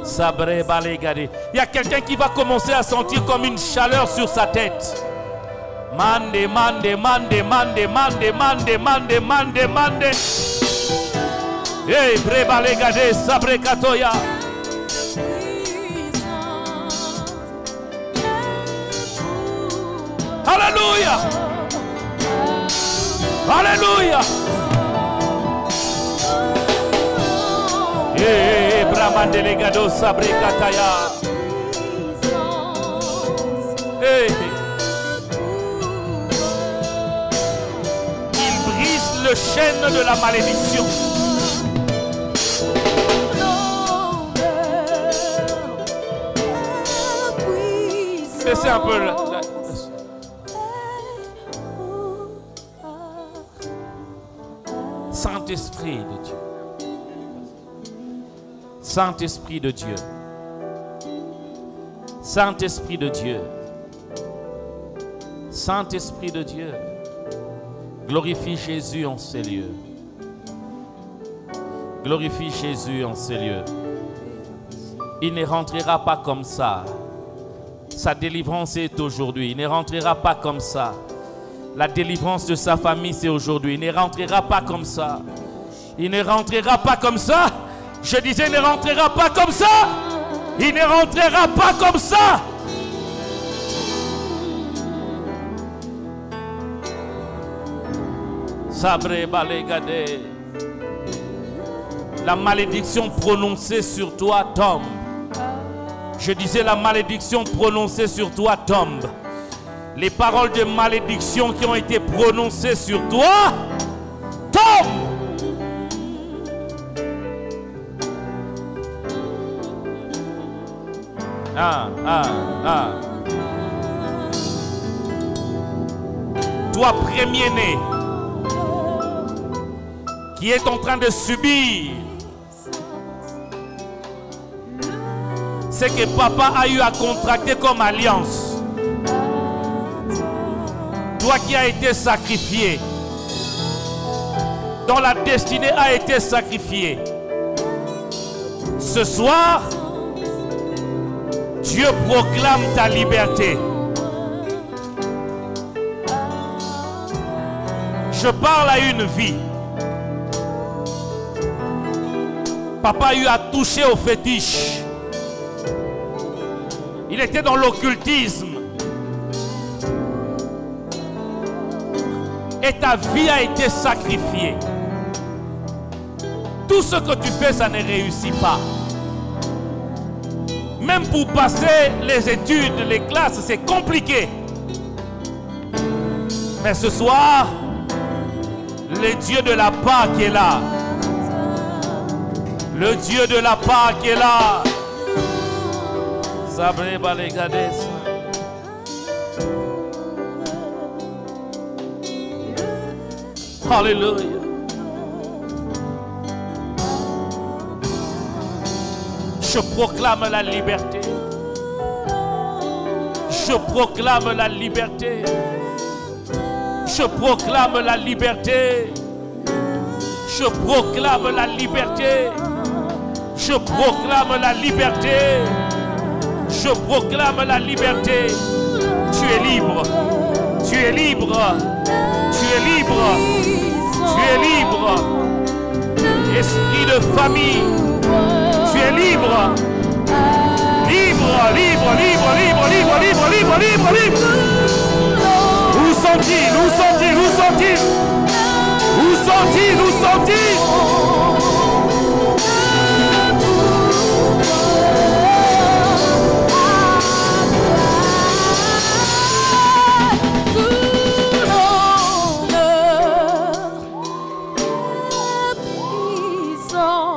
Sabré, balégade. Il y a quelqu'un qui va commencer à sentir comme une chaleur sur sa tête. Mande, mande, mande, mande, mande, mande, mande, mande, mande. Hey, brebalégade, sabré katoya. Alléluia. Alléluia. Eh, bramandelegado sabré kataya. Eh. Il brise le chêne de la malédiction. Laissez un peu Saint-Esprit de Dieu. Saint-Esprit de Dieu. Saint-Esprit de Dieu. Saint-Esprit de Dieu. Glorifie Jésus en ces lieux. Glorifie Jésus en ces lieux. Il ne rentrera pas comme ça. Sa délivrance est aujourd'hui. Il ne rentrera pas comme ça. La délivrance de sa famille, c'est aujourd'hui. Il ne rentrera pas comme ça. Il ne rentrera pas comme ça. Je disais, il ne rentrera pas comme ça. Il ne rentrera pas comme ça. Sabré balégade. La malédiction prononcée sur toi tombe. Je disais, la malédiction prononcée sur toi tombe. Les paroles de malédiction qui ont été prononcées sur toi tombent. Toi, premier-né, qui est en train de subir ce que papa a eu à contracter comme alliance. Toi qui as été sacrifié, dont la destinée a été sacrifiée. Ce soir, Dieu proclame ta liberté. Je parle à une vie. Papa a eu à toucher au fétiche. Il était dans l'occultisme. Et ta vie a été sacrifiée. Tout ce que tu fais, ça ne réussit pas. Même pour passer les études, les classes, c'est compliqué. Mais ce soir, le Dieu de la Pâque est là. Le Dieu de la Pâque est là. Sabré balégades. Alléluia. Je proclame la liberté. Je proclame la liberté. Je proclame la liberté. Je proclame la liberté. Je proclame la liberté. Je proclame la liberté. Tu es libre. Tu es libre. Tu es libre. Tu es libre. Esprit de famille, tu es libre. Libre, libre, libre, libre, libre, libre, libre, libre, libre. Où sont-ils? Où sont-ils? Où sont-ils? Où sont-ils? Où sont-ils?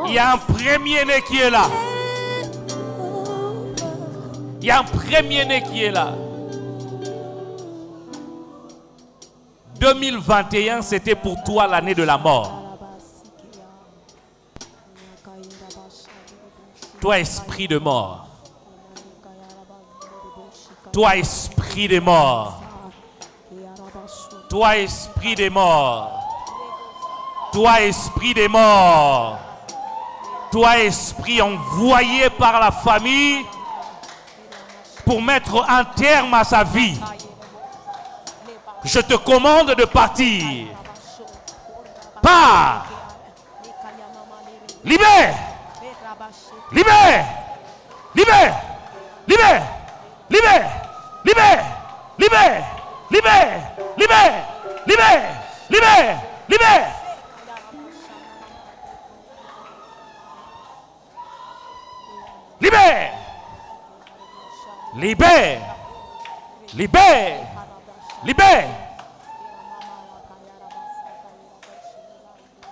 Il y a un premier-né qui est là. Il y a un premier-né qui est là. 2021, c'était pour toi l'année de la mort. Toi, esprit de mort. Toi, esprit de mort. Toi, esprit de mort. Toi, esprit des morts. Toi, esprit envoyé par la famille pour mettre un terme à sa vie. Je te commande de partir. Pars. Libère. Libère. Libère. Libère. Libère. Libère. Libère. Libère. Libère. Libère. Libère. Libère. Libère. Libère. Libère. Libère.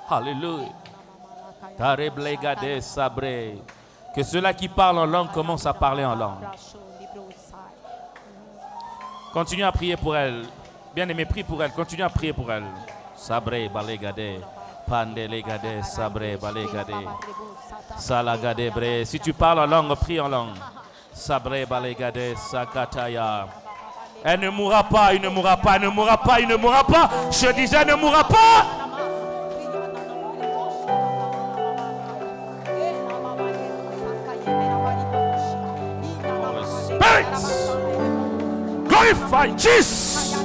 Alléluia. Que ceux-là qui parlent en langue commencent à parler en langue. Continue à prier pour elle. Bien-aimé, prie pour elle. Continue à prier pour elle. Sabré, balégade. Pandelegade, sabré, balégade. Salagade, bre. Si tu parles en langue, prie en langue. Sabré, balégade, sakataya. Elle ne mourra pas, il ne mourra pas, elle ne mourra pas, il ne mourra pas. Je disais, elle ne mourra pas. Spirits, glorify Jesus.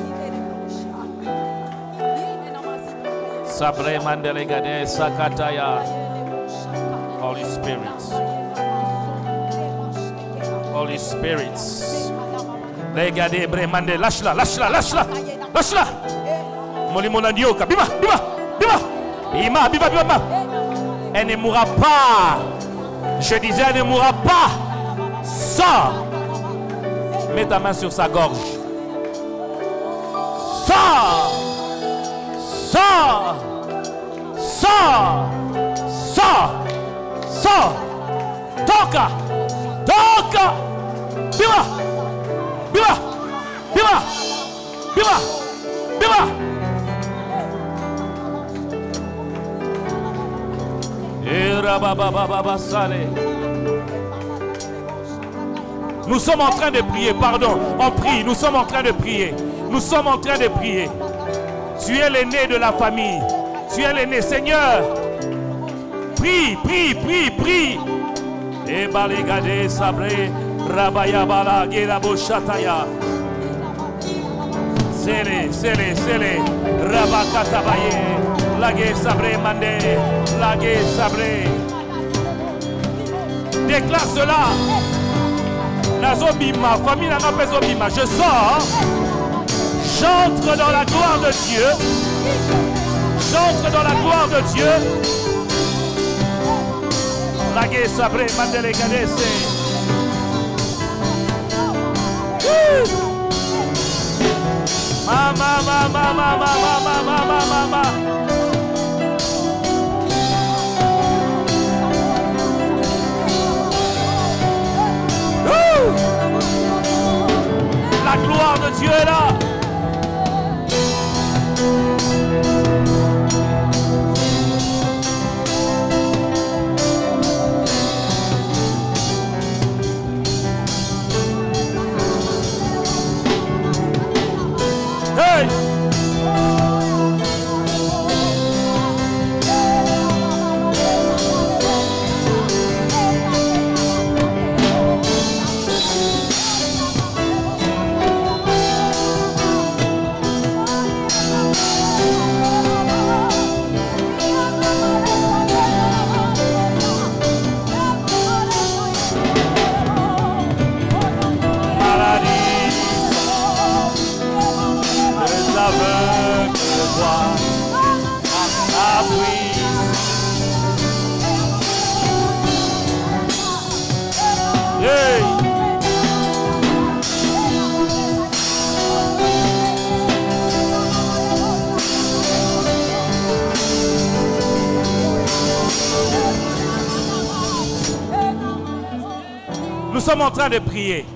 Sabre mandelegade sakataya. Holy Spirits. Holy Spirits. Legade bremande, lâche-la, lâche-la, lâche-la, lâche-la. Molimonandioka, bima, bima, bima, bima, bima, bima. Elle ne mourra pas. Je disais, elle ne mourra pas. Sors. Mets ta main sur sa gorge. Sors. Sors. Sors. Sors. Sors. Toca. Toca. Bima. Bima. Bima. Bima. Bima. Nous sommes en train de prier, pardon, on prie, nous sommes en train de prier. Nous sommes en train de prier. Tu es l'aîné de la famille. Tu es l'aîné, Seigneur. Prie, prie, prie, prie. Et baligade sabré, rabaya bala, gelabo shataya. Sele, sele, sele, rabakatabaye, lage sabré mandé, lage sabré. Déclare cela. Nazobima, famille Nazobima, je sors. J'entre dans la gloire de Dieu. J'entre dans la gloire de Dieu. Lage sabré mandele gadese. Mama, mama, mama, mama, mama, mama. La gloire de Dieu est là. Hey! sommes en train de prier.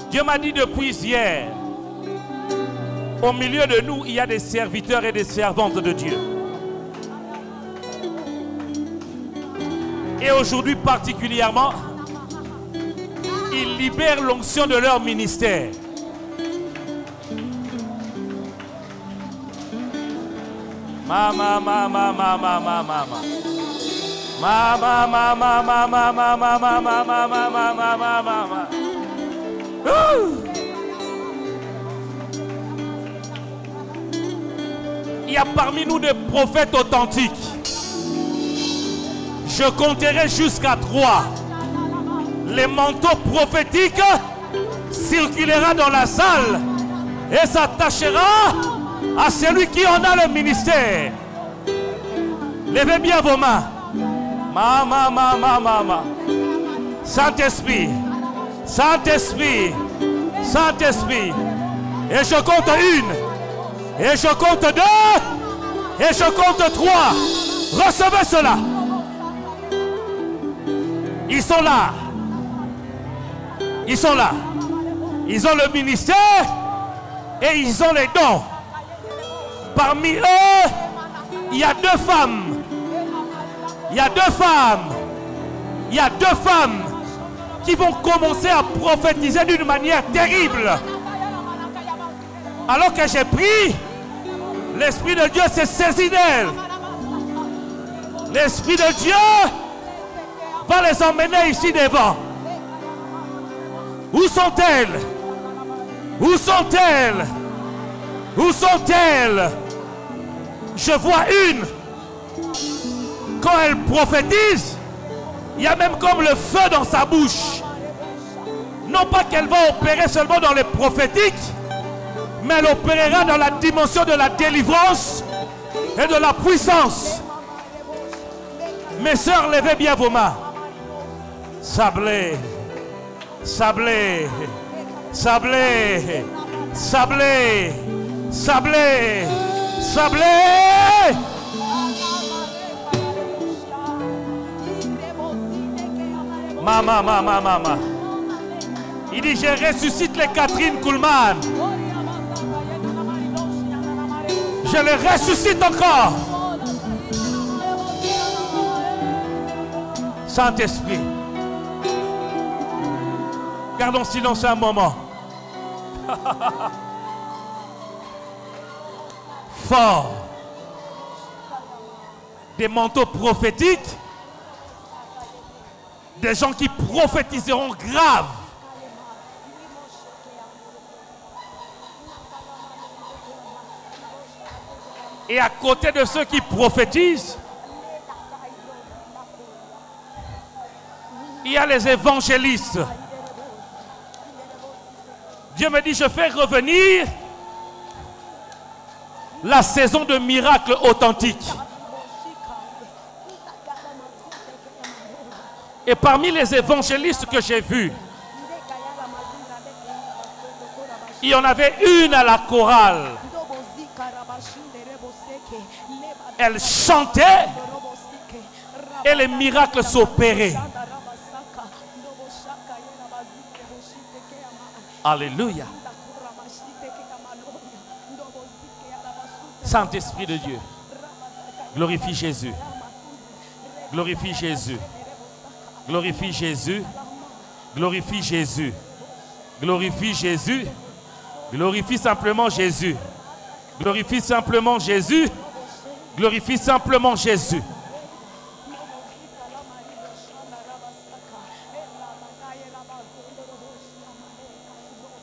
Dieu m'a dit depuis hier, au milieu de nous, il y a des serviteurs et des servantes de Dieu. Et aujourd'hui particulièrement, ils libèrent l'onction de leur ministère. Mama, mama, mama, mama, mama. Mama, mama, mama, mama, mama, mama, mama, mama, mama. Il y a parmi nous des prophètes authentiques. Je compterai jusqu'à 3. Les manteaux prophétiques circulera dans la salle et s'attachera à celui qui en a le ministère. Levez bien vos mains. Mama, mama, mama. Saint-Esprit, Saint-Esprit, Saint-Esprit. Et je compte 1, et je compte 2, et je compte 3. Recevez cela. Ils sont là. Ils sont là. Ils ont le ministère et ils ont les dons. Parmi eux, il y a 2 femmes. Il y a 2 femmes. Il y a 2 femmes qui vont commencer à prophétiser d'une manière terrible. Alors que j'ai pris, l'Esprit de Dieu s'est saisi d'elles. L'Esprit de Dieu va les emmener ici devant. Où sont-elles? Où sont-elles? Où sont-elles? Je vois une. Quand elle prophétise, il y a même comme le feu dans sa bouche. Non pas qu'elle va opérer seulement dans le prophétique, mais elle opérera dans la dimension de la délivrance et de la puissance. Mes sœurs, levez bien vos mains. Sablé, sablé, sablé, sablé, sablé, sablé. Mama, mama, mama. Il dit, je ressuscite les Catherine Kuhlman. Je les ressuscite encore. Saint-Esprit. Gardons silence un moment. Fort. Des manteaux prophétiques. Des gens qui prophétiseront grave. Et à côté de ceux qui prophétisent, il y a les évangélistes. Dieu me dit, je fais revenir la saison de miracles authentiques. Et parmi les évangélistes que j'ai vus, il y en avait une à la chorale. Elle chantait et les miracles s'opéraient. Alléluia. Saint-Esprit de Dieu, glorifie Jésus. Glorifie Jésus. Glorifie Jésus. Glorifie Jésus. Glorifie Jésus. Glorifie simplement Jésus. Glorifie simplement Jésus. Glorifie simplement Jésus.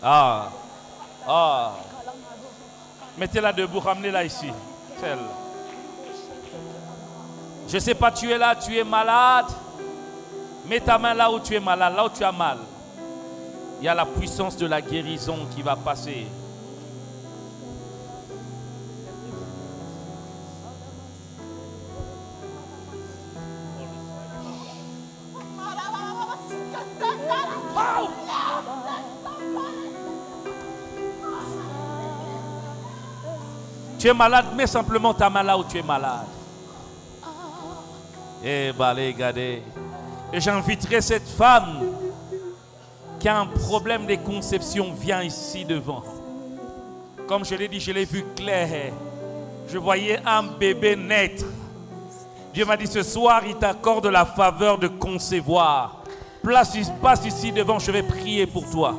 Ah. Ah. Mettez-la debout, ramenez-la ici. Celle. Je ne sais pas, tu es là, tu es malade. Mets ta main là où tu es malade, là où tu as mal. Il y a la puissance de la guérison qui va passer. Wow. Tu es malade, mets simplement ta main là où tu es malade. Eh, balé, gardez. Et j'inviterai cette femme qui a un problème de conception, viens ici devant. Comme je l'ai dit, je l'ai vu clair. Je voyais un bébé naître. Dieu m'a dit ce soir, il t'accorde la faveur de concevoir. Passe ici devant, je vais prier pour toi.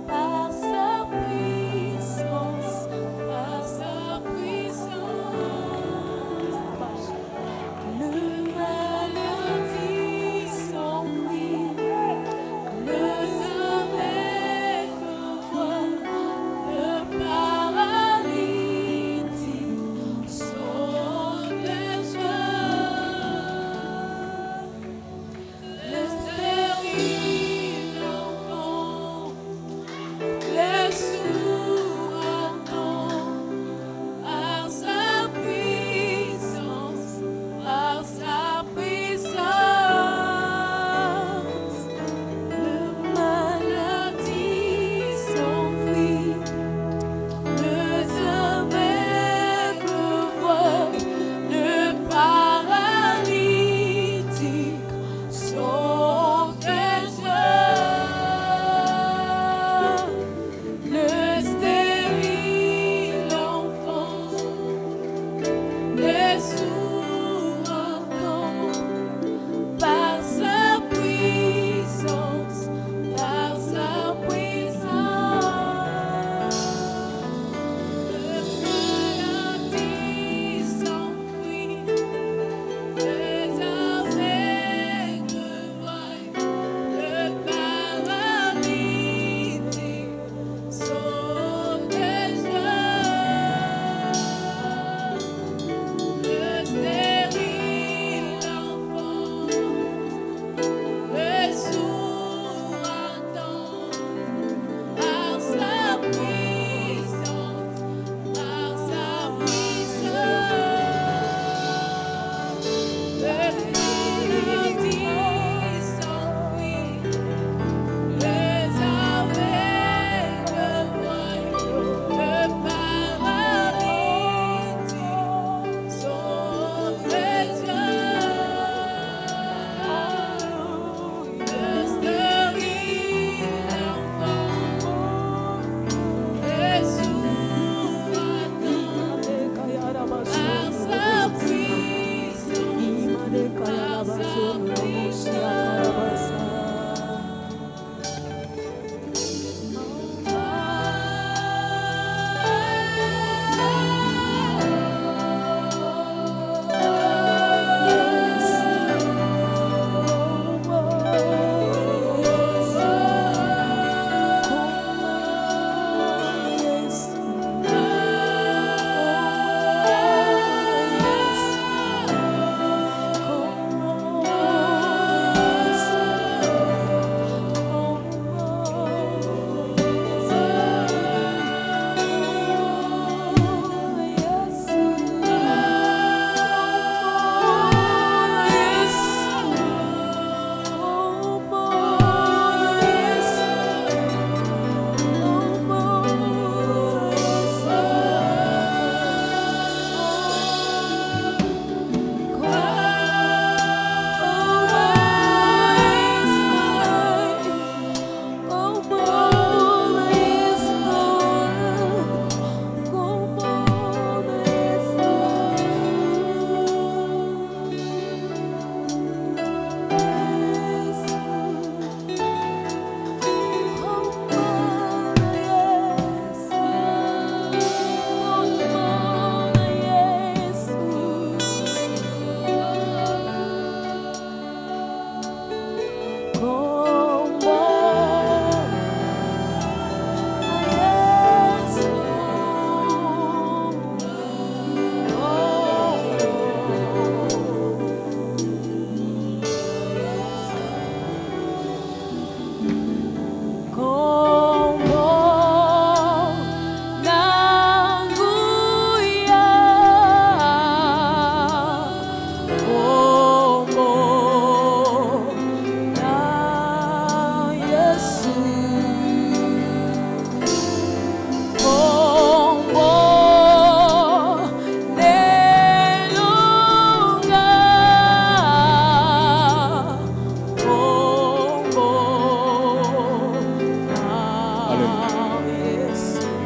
Par sa puissance, Seigneur.